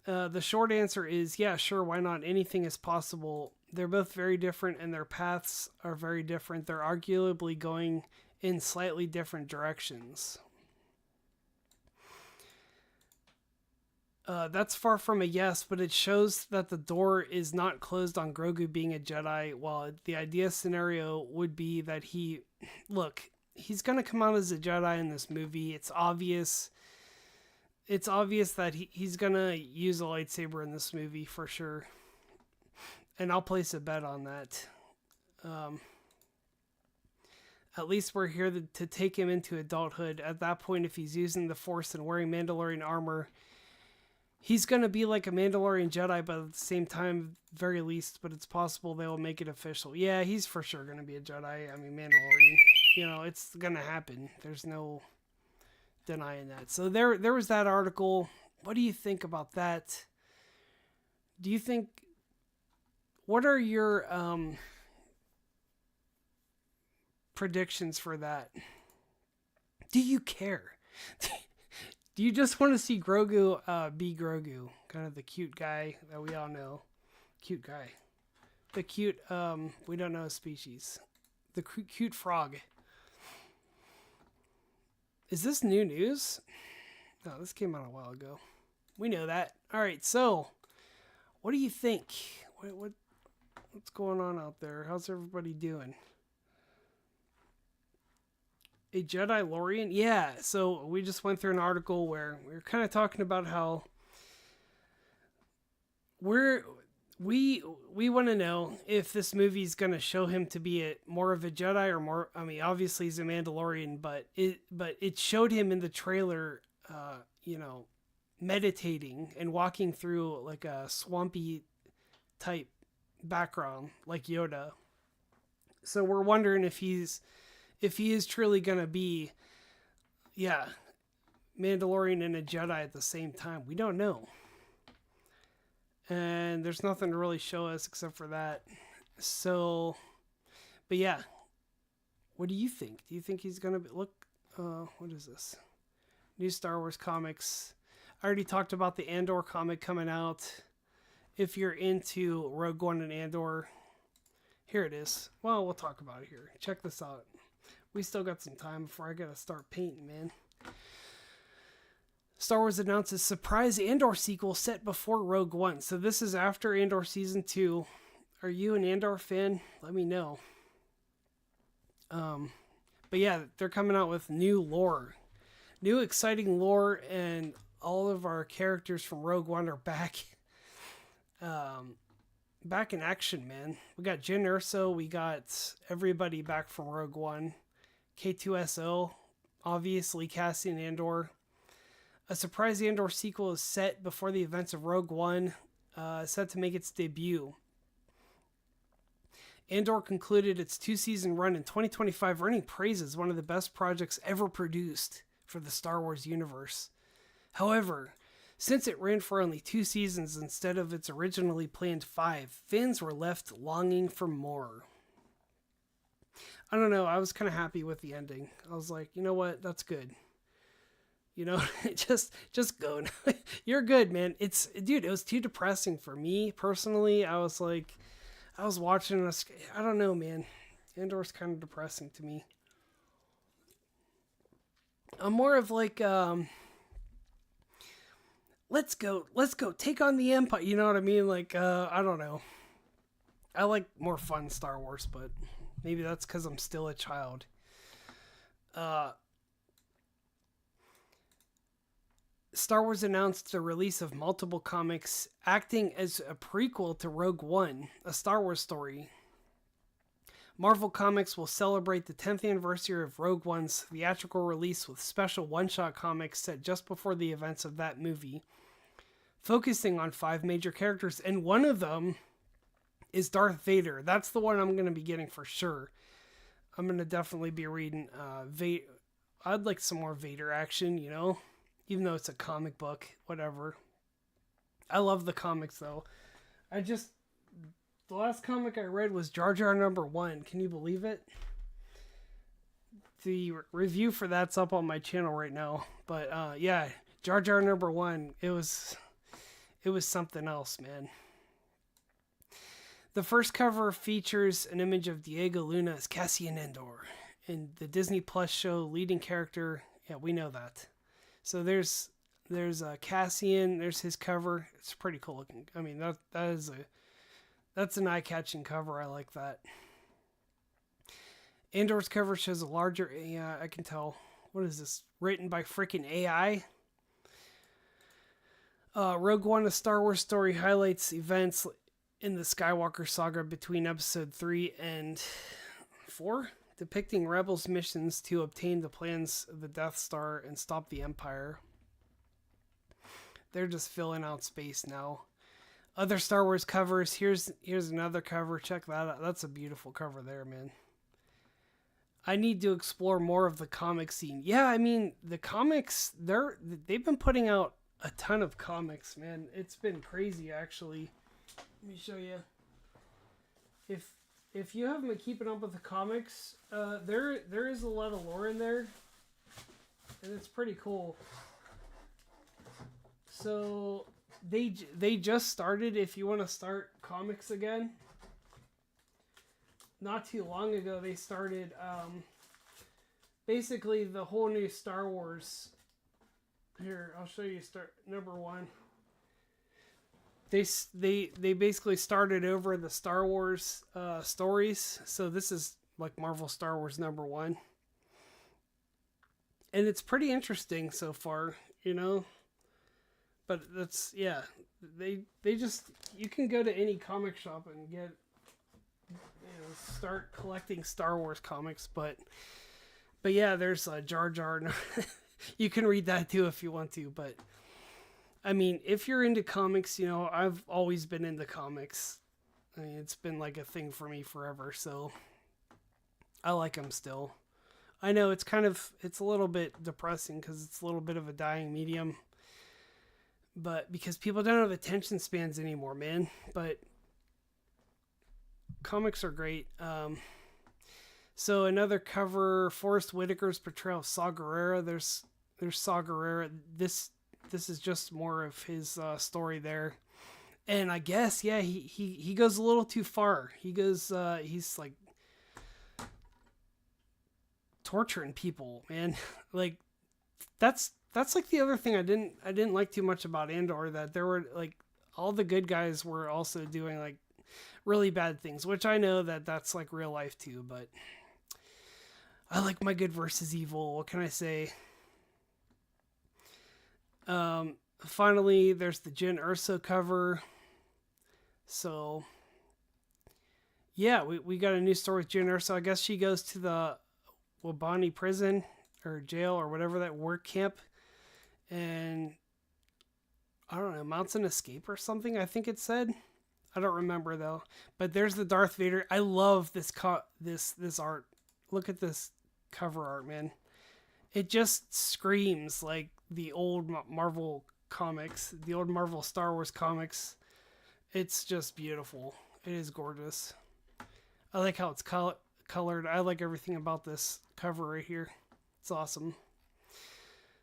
The short answer is, yeah, sure, why not? Anything is possible. They're both very different, and their paths are very different. They're arguably going in slightly different directions. That's far from a yes, but it shows that the door is not closed on Grogu being a Jedi, while the idea scenario would be that he's going to come out as a Jedi in this movie. It's obvious that he's going to use a lightsaber in this movie for sure. And I'll place a bet on that. At least we're here to take him into adulthood. At that point, if he's using the Force and wearing Mandalorian armor, he's going to be like a Mandalorian Jedi, but at the same time, very least, but it's possible they'll make it official. Yeah, he's for sure going to be a Jedi. I mean, Mandalorian. It's going to happen. There's no denying that. So there was that article. What do you think about that? What are your predictions for that? Do you care? Do you just want to see Grogu be Grogu? Kind of the cute guy that we all know. Cute guy. The cute, we don't know his species. The cute frog. Is this new news? No, this came out a while ago. We know that. All right, so what do you think? What's going on out there? How's everybody doing? A Jedi Lorian? Yeah, so we just went through an article where we were kind of talking about how we want to know if this movie's going to show him to be more of a Jedi or more. I mean, obviously he's a Mandalorian, but it showed him in the trailer, meditating and walking through like a swampy type background like Yoda. So we're wondering if he is truly going to be, Mandalorian and a Jedi at the same time. We don't know. And there's nothing to really show us except for that. So, but yeah. What do you think? Do you think he's going to be... Look, what is this? New Star Wars comics. I already talked about the Andor comic coming out. If you're into Rogue One and Andor, here it is. Well, we'll talk about it here. Check this out. We still got some time before I gotta start painting, man. Star Wars announces surprise Andor sequel set before Rogue One. So this is after Andor Season 2. Are you an Andor fan? Let me know. But yeah, they're coming out with new lore. New exciting lore, and all of our characters from Rogue One are back. Back in action, man. We got Jyn Erso. We got everybody back from Rogue One. K2SO. Obviously, Cassian Andor. A surprise Andor sequel is set before the events of Rogue One, set to make its debut. Andor concluded its 2-season run in 2025, earning praise as one of the best projects ever produced for the Star Wars universe. However, since it ran for only 2 seasons instead of its originally planned 5, fans were left longing for more. I don't know, I was kind of happy with the ending. I was like, you know what, that's good. You know, just go. You're good, man. Dude, it was too depressing for me personally. I was watching this. I don't know, man. Andor's kind of depressing to me. I'm more of like, let's go, take on the Empire. You know what I mean? Like, I don't know. I like more fun Star Wars, but maybe that's because I'm still a child. Star Wars announced the release of multiple comics acting as a prequel to Rogue One, a Star Wars story. Marvel Comics will celebrate the 10th anniversary of Rogue One's theatrical release with special one-shot comics set just before the events of that movie, focusing on 5 major characters, and one of them is Darth Vader. That's the one I'm going to be getting for sure. I'm going to definitely be reading Vader. I'd like some more Vader action, you know? Even though it's a comic book, whatever. I love the comics, though. The last comic I read was Jar Jar #1. Can you believe it? The review for that's up on my channel right now. But, yeah, Jar Jar #1, it was something else, man. The first cover features an image of Diego Luna as Cassian Andor. In the Disney Plus show leading character, yeah, we know that. So there's Cassian, there's his cover. It's pretty cool looking. I mean, that's an eye-catching cover. I like that. Andor's cover shows a larger, yeah, I can tell. What is this? Written by freaking AI? Rogue One, a Star Wars story, highlights events in the Skywalker saga between episode 3 and 4. Depicting Rebels' missions to obtain the plans of the Death Star and stop the Empire. They're just filling out space now. Other Star Wars covers. Here's another cover. Check that out. That's a beautiful cover there, man. I need to explore more of the comic scene. Yeah, I mean, the comics, they've been putting out a ton of comics, man. It's been crazy, actually. Let me show you. If you haven't been keeping up with the comics, there is a lot of lore in there, and it's pretty cool. So they just started. If you want to start comics again, not too long ago they started. Basically, the whole new Star Wars. Here, I'll show you. Start #1. They basically started over the Star Wars stories. So this is like Marvel Star Wars #1. And it's pretty interesting so far, you know. But that's, yeah. They just, you can go to any comic shop and get, start collecting Star Wars comics. But yeah, there's Jar Jar. You can read that too if you want to, but I mean, if you're into comics, I've always been into comics. I mean, it's been like a thing for me forever, so I like them still. I know it's a little bit depressing because it's a little bit of a dying medium, but because people don't have attention spans anymore, man. But comics are great. So another cover, Forrest Whitaker's portrayal of Saw Gerrera. There's Saw Gerrera. This is just more of his story there. And I guess, yeah, he goes a little too far. He's like torturing people, man. Like, that's that's like the other thing I didn't like too much about Andor, that there were like all the good guys were also doing like really bad things, which I know that that's like real life too, but I like my good versus evil. What can I say? Finally, there's the Jyn Erso cover. So, yeah, we got a new story with Jyn Erso. I guess she goes to the Wabani prison or jail or whatever, that work camp, and I don't know, mounts an escape or something, I think it said. I don't remember though. But there's the Darth Vader. I love this this art. Look at this cover art, man. It just screams like the old Marvel comics, the old Marvel Star Wars comics. It's just beautiful. It is gorgeous. I like how it's colored. I like everything about this cover right here. It's awesome.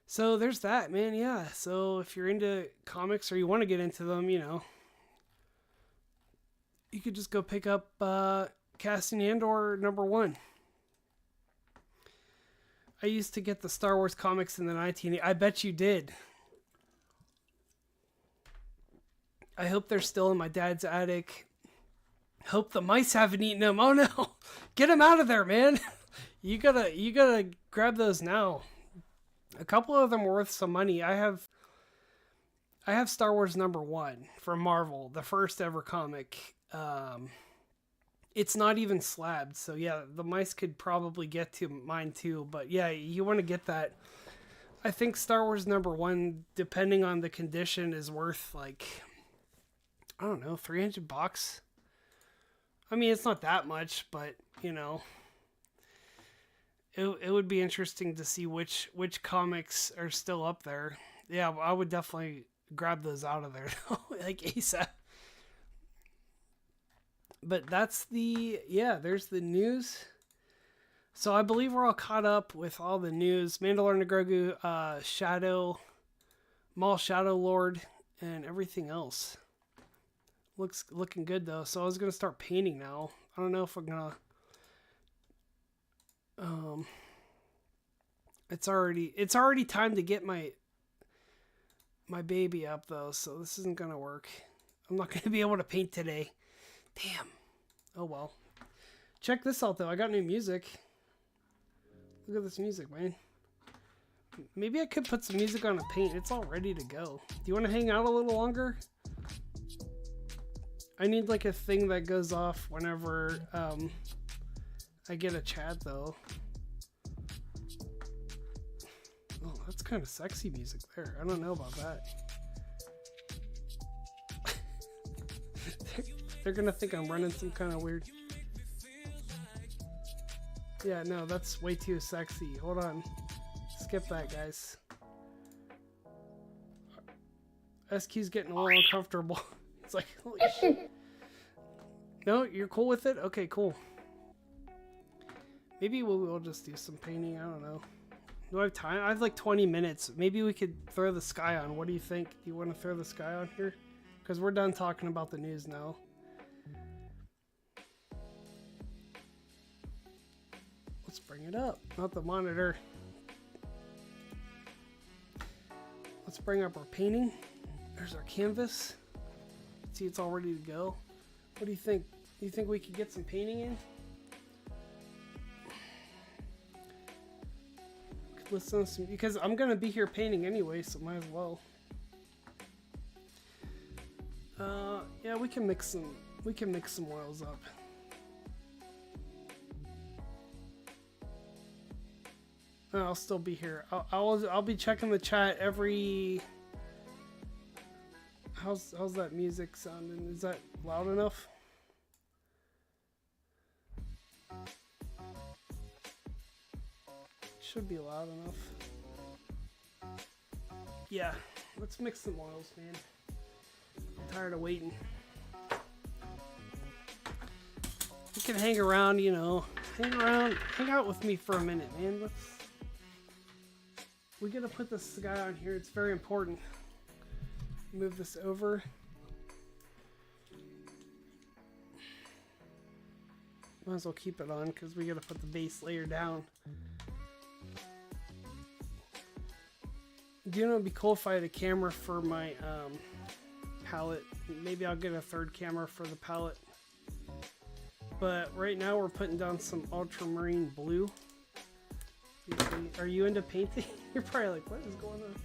So there's that, man. Yeah. So if you're into comics or you want to get into them, you know, you could just go pick up Cassian Andor #1. I used to get the Star Wars comics in the 1980s. I bet you did. I hope they're still in my dad's attic. Hope the mice haven't eaten them. Oh no. Get them out of there, man. You gotta grab those now. A couple of them are worth some money. I have Star Wars #1 from Marvel, the first ever comic. It's not even slabbed, so yeah, the mice could probably get to mine too. But yeah, you want to get that. I think Star Wars #1, depending on the condition, is worth like, I don't know, $300. I mean, it's not that much, but you know, it would be interesting to see which comics are still up there. Yeah, I would definitely grab those out of there like ASAP. But that's there's the news. So I believe we're all caught up with all the news. Mandalorian and Grogu, Maul Shadow Lord, and everything else. Looking good though. So I was gonna start painting now. I don't know if I'm gonna. It's already time to get my baby up though. So this isn't gonna work. I'm not gonna be able to paint today. Damn. Oh well. Check this out though. I got new music. Look at this music, man. Maybe I could put some music on a paint. It's all ready to go. Do you want to hang out a little longer? I need like a thing that goes off whenever I get a chat though. Oh, that's kind of sexy music there. I don't know about that. They're gonna think I'm running some kind of weird. Yeah, no, that's way too sexy. Hold on. Skip that, guys. SQ's getting a little uncomfortable. It's like, holy shit. No, you're cool with it? Okay, cool. Maybe we'll just do some painting. I don't know. Do I have time? I have like 20 minutes. Maybe we could throw the sky on. What do you think? Do you want to throw the sky on here? Because we're done talking about the news now. Let's bring it up. Not the monitor. Let's bring up our painting. There's our canvas. See, it's all ready to go. What do you think? Do you think we could get some painting in? Could listen to some, because I'm gonna be here painting anyway, so might as well. Yeah, we can mix some oils up. I'll still be here. I'll be checking the chat every. How's that music sounding? Is that loud enough? Should be loud enough. Yeah, let's mix some oils, man. I'm tired of waiting. You can hang around, you know. Hang out with me for a minute, man. We gotta put this guy on here. It's very important. Move this over. Might as well keep it on because we gotta put the base layer down. You know, it'd be cool if I had a camera for my palette. Maybe I'll get a third camera for the palette. But right now we're putting down some ultramarine blue. Are you into painting? You're probably like, what is going on?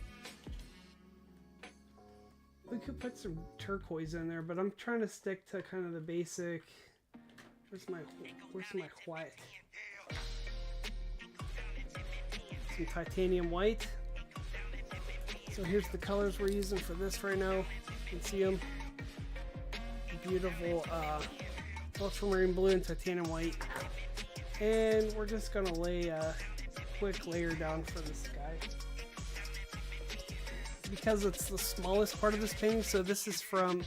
We could put some turquoise in there, but I'm trying to stick to kind of the basic. Where's my white? Some titanium white. So here's the colors we're using for this right now. You can see them. Beautiful ultramarine blue and titanium white. And we're just gonna lay a quick layer down for the sky. Because it's the smallest part of this painting, so this is from,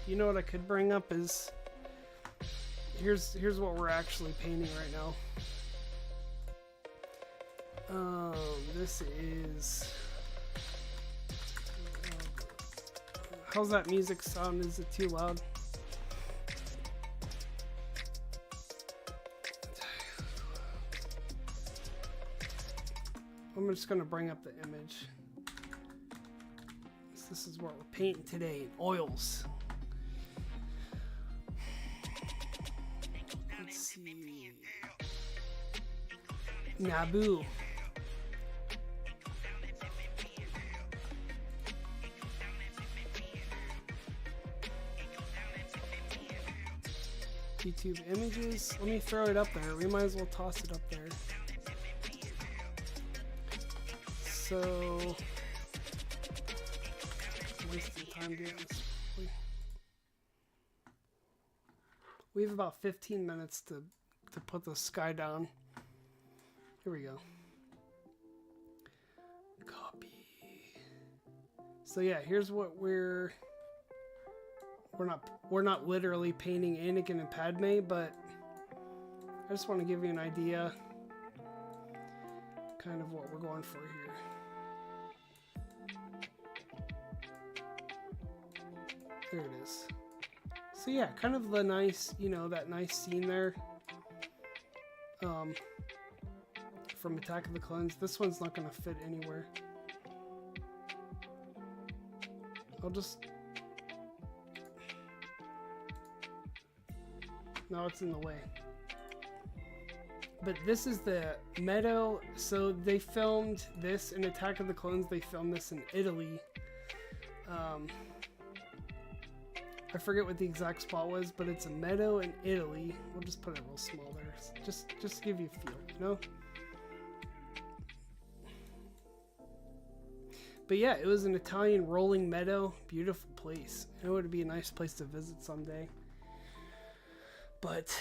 you know what I could bring up is, here's what we're actually painting right now. This is, how's that music sound? Is it too loud? I'm just gonna bring up the image. This is what we're painting today in oils. Let's see. Naboo. YouTube images. Let me throw it up there. We might as well toss it up there. So, wasting time doing this. We have about 15 minutes to put the sky down. Here we go. Copy. So yeah, here's what we're not literally painting Anakin and Padme, but I just want to give you an idea kind of what we're going for here. There it is. So yeah, kind of the nice, you know, that nice scene there from Attack of the Clones. This one's not going to fit anywhere. I'll just... No, it's in the way. But this is the meadow. So they filmed this in Attack of the Clones. They filmed this in Italy. I forget what the exact spot was, but it's a meadow in Italy. We'll just put it real small there. Just to give you a feel, you know? But yeah, it was an Italian rolling meadow. Beautiful place. It would be a nice place to visit someday. But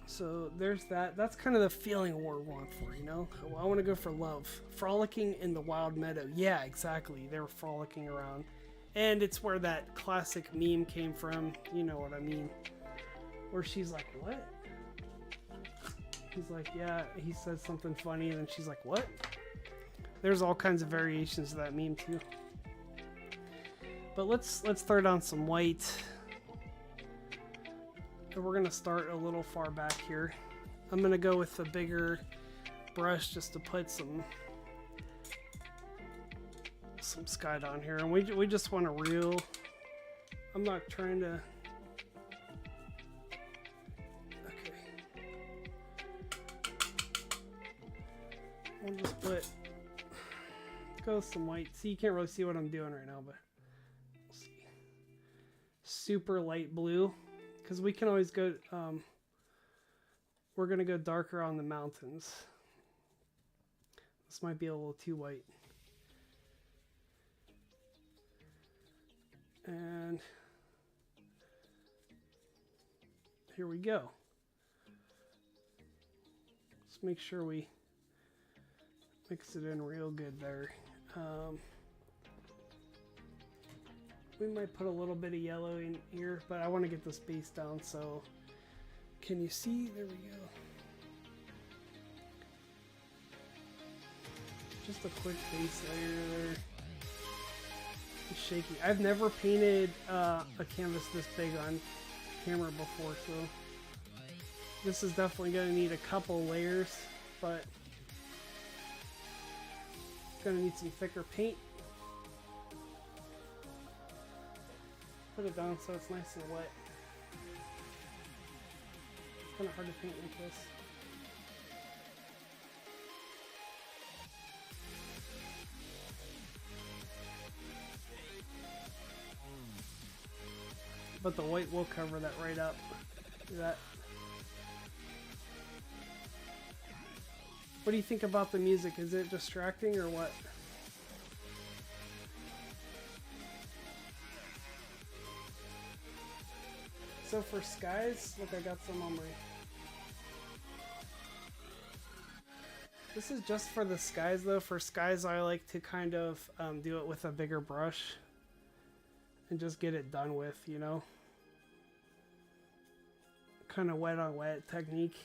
so there's that. That's kind of the feeling we're going for, you know? I want to go for love. Frolicking in the wild meadow. Yeah, exactly. They were frolicking around. And it's where that classic meme came from. You know what I mean. Where she's like, what? He's like, yeah. He says something funny and then she's like, what? There's all kinds of variations of that meme too. But let's throw down some white. And we're going to start a little far back here. I'm going to go with a bigger brush just to put some sky down here. And we just want to reel. I'm not trying to... Okay. We'll just put... Go with some white. See, you can't really see what I'm doing right now, but... We'll see. Super light blue. Because we can always go, we're going to go darker on the mountains. This might be a little too white. And here we go. Let's make sure we mix it in real good there. We might put a little bit of yellow in here, but I want to get this base down, so can you see? There we go. Just a quick base layer there. It's shaky. I've never painted a canvas this big on camera before, so this is definitely going to need a couple layers, but Gonna need some thicker paint. Put it down so it's nice and wet. It's kind of hard to paint like this. But the white will cover that right up. See that? What do you think about the music? Is it distracting or what? So for skies, look, I got some on my... This is just for the skies though. For skies, I like to kind of do it with a bigger brush and just get it done with, you know? Kind of wet on wet technique.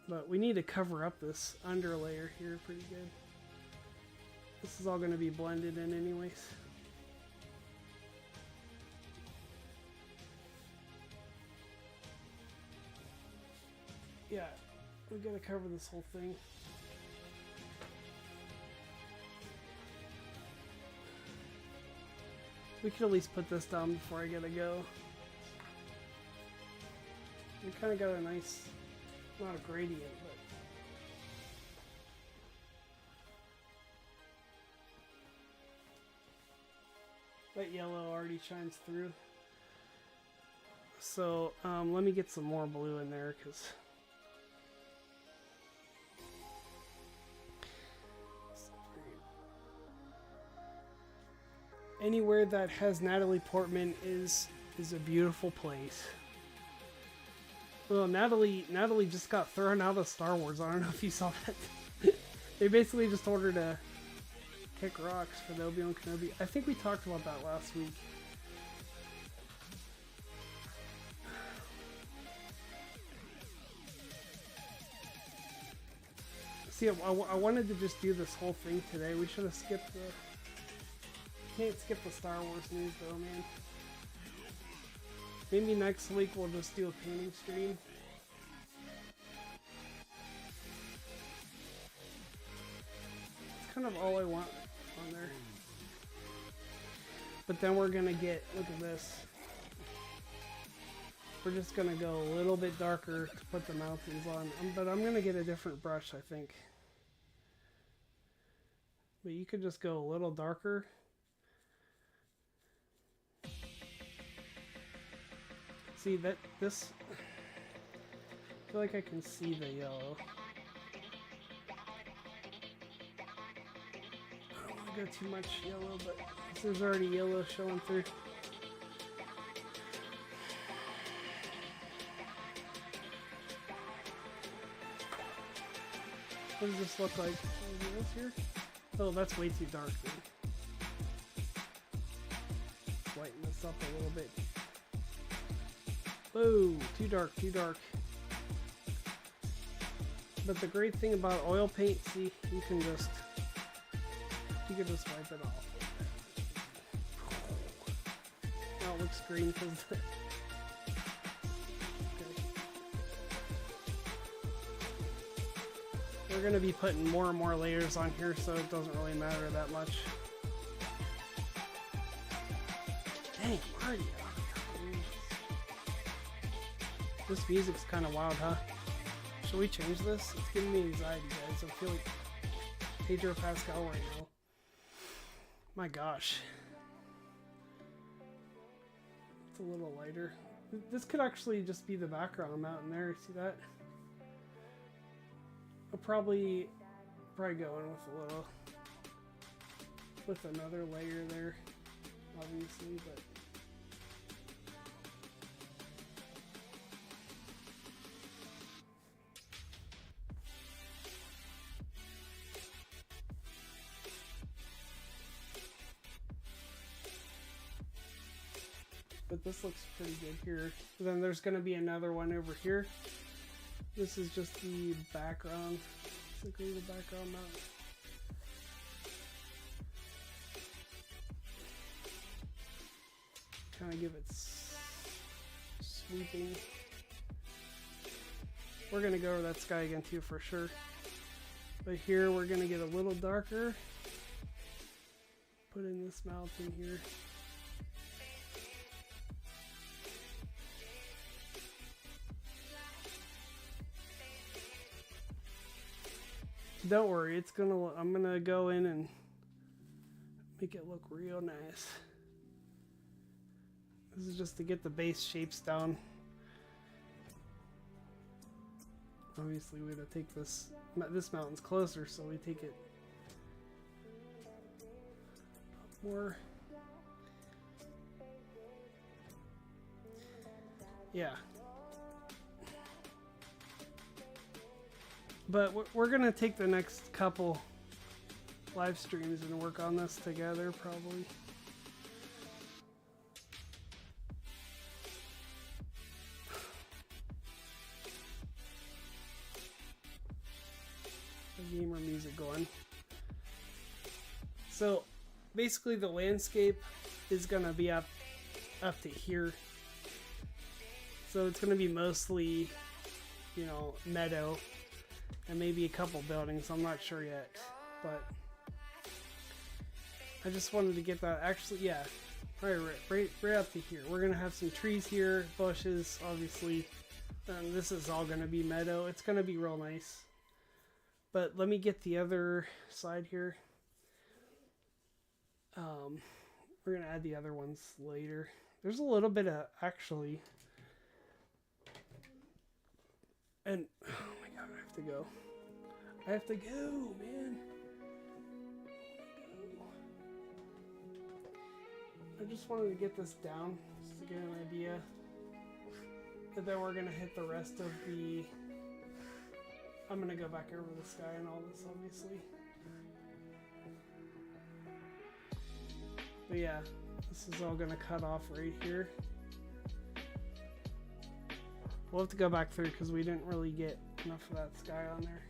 But we need to cover up this underlayer here pretty good. This is all going to be blended in anyways. Yeah, we got to cover this whole thing. We could at least put this down before I gotta go. We kind of got a nice, not a gradient, but that yellow already shines through. So let me get some more blue in there because anywhere that has Natalie Portman is a beautiful place. Well, Natalie just got thrown out of Star Wars. I don't know if you saw that. They basically just told her to kick rocks for the Obi-Wan Kenobi. I think we talked about that last week. See, I wanted to just do this whole thing today. We should have skipped the... Can't skip the Star Wars news though, man. Maybe next week we'll just do a painting stream. It's kind of all I want on there. But then we're gonna get, look at this. We're just gonna go a little bit darker to put the mountains on. But I'm gonna get a different brush, I think. But you could just go a little darker. See that this, I feel like I can see the yellow. I don't want to go too much yellow, but there's already yellow showing through. What does this look like? Anything else here? Oh, that's way too dark, dude. Lighten this up a little bit. Whoa, too dark, too dark. But the great thing about oil paint, see, you can just wipe it off. Now it looks green because we're gonna be putting more and more layers on here, so it doesn't really matter that much. Dang, Marty. This music's kind of wild, huh? Should we change this? It's giving me anxiety, guys. I feel like Pedro Pascal right now. My gosh. It's a little lighter. This could actually just be the background mountain there. See that? I'll probably go in with another layer there, obviously, but. But this looks pretty good here. And then there's going to be another one over here. This is just the background. Basically the background mountain. Kind of give it sweeping. We're going to go over that sky again too for sure. But here we're gonna get a little darker. Put in this mountain here. Don't worry, it's gonna. I'm gonna go in and make it look real nice. This is just to get the base shapes down. Obviously, we gotta take this. This mountain's closer, so we take it up more. Yeah. But we're gonna take the next couple live streams and work on this together, probably. Gamer music going. So basically the landscape is gonna be up to here. So it's gonna be mostly, you know, meadow and maybe a couple buildings. I'm not sure yet, but I just wanted to get that. Actually, yeah, right up to here. We're gonna have some trees here, bushes, obviously. This is all gonna be meadow. It's gonna be real nice. But let me get the other side here. We're gonna add the other ones later. There's a little bit of actually, and oh my god, I have to go. I have to go, man. I just wanted to get this down just to get an idea. And then we're gonna hit the rest of the. I'm gonna go back over the sky and all this, obviously. But yeah, this is all gonna cut off right here. We'll have to go back through because we didn't really get enough of that sky on there.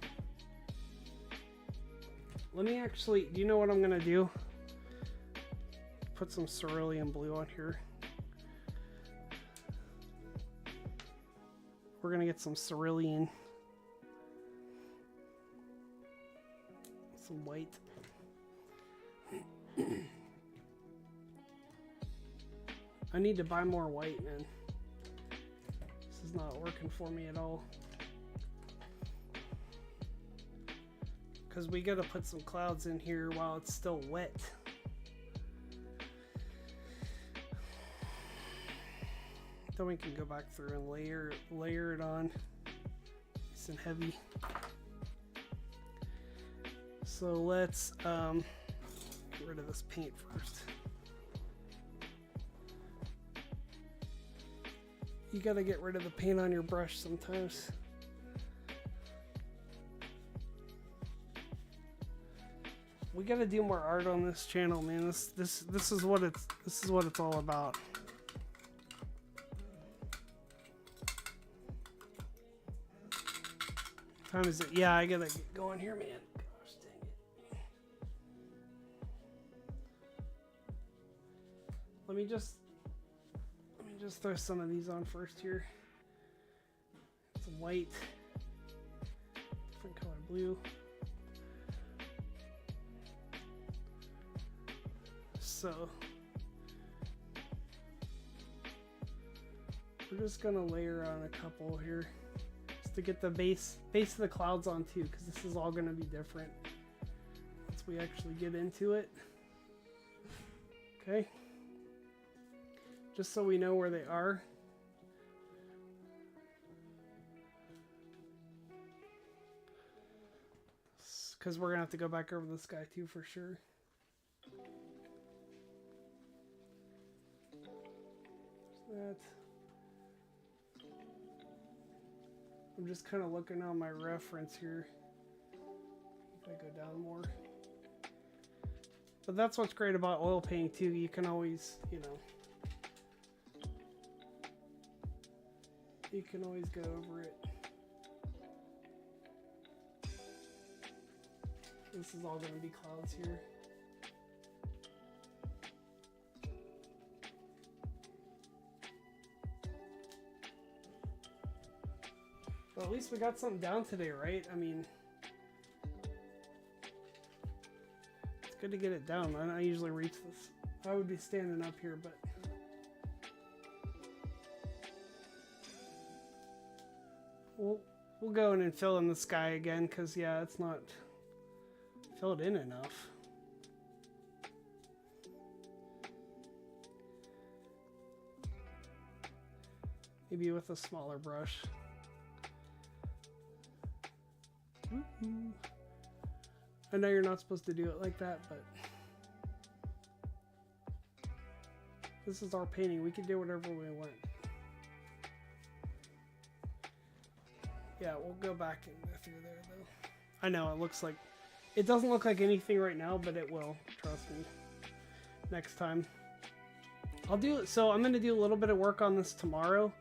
Let me actually, do you know what I'm gonna do? Put some cerulean blue on here. We're gonna get some cerulean. Some white. I need to buy more white, man. This is not working for me at all. Because we gotta put some clouds in here while it's still wet. Then we can go back through and layer it on. Nice and heavy. So let's get rid of this paint first. You gotta get rid of the paint on your brush sometimes. We gotta do more art on this channel, man. This is what it's all about. What time is it? Yeah, I gotta get going here, man. Gosh dang it. Let me just throw some of these on first here. Some white, different color blue. So we're just gonna layer on a couple here just to get the base of the clouds on too, because this is all gonna be different once we actually get into it. Okay. Just so we know where they are. Because we're gonna have to go back over the sky too for sure. That. I'm just kind of looking on my reference here. If I go down more. But that's what's great about oil painting too. You can always, you can always go over it. This is all going to be clouds here. But at least we got something down today, right? I mean, good to get it down. I usually reach this. I would be standing up here, but we'll go in and fill in the sky again, because yeah, it's not filled in enough. Maybe with a smaller brush. I know you're not supposed to do it like that, but this is our painting. We can do whatever we want. Yeah, we'll go back and go through there though. I know it doesn't look like anything right now, but it will. Trust me. Next time. I'm gonna do a little bit of work on this tomorrow,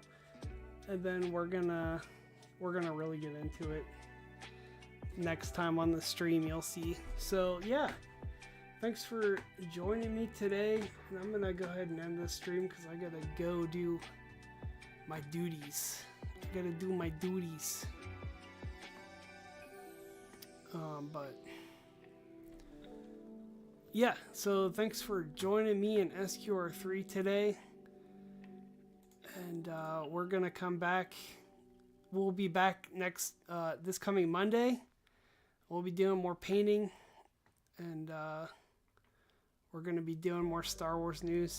and then we're gonna really get into it next time on the stream. You'll see. So yeah, thanks for joining me today, and I'm gonna go ahead and end this stream because I gotta go do my duties. But yeah, so thanks for joining me in SQR3 today, and we're gonna come back. We'll be back next this coming Monday. We'll be doing more painting, and we're gonna be doing more Star Wars news.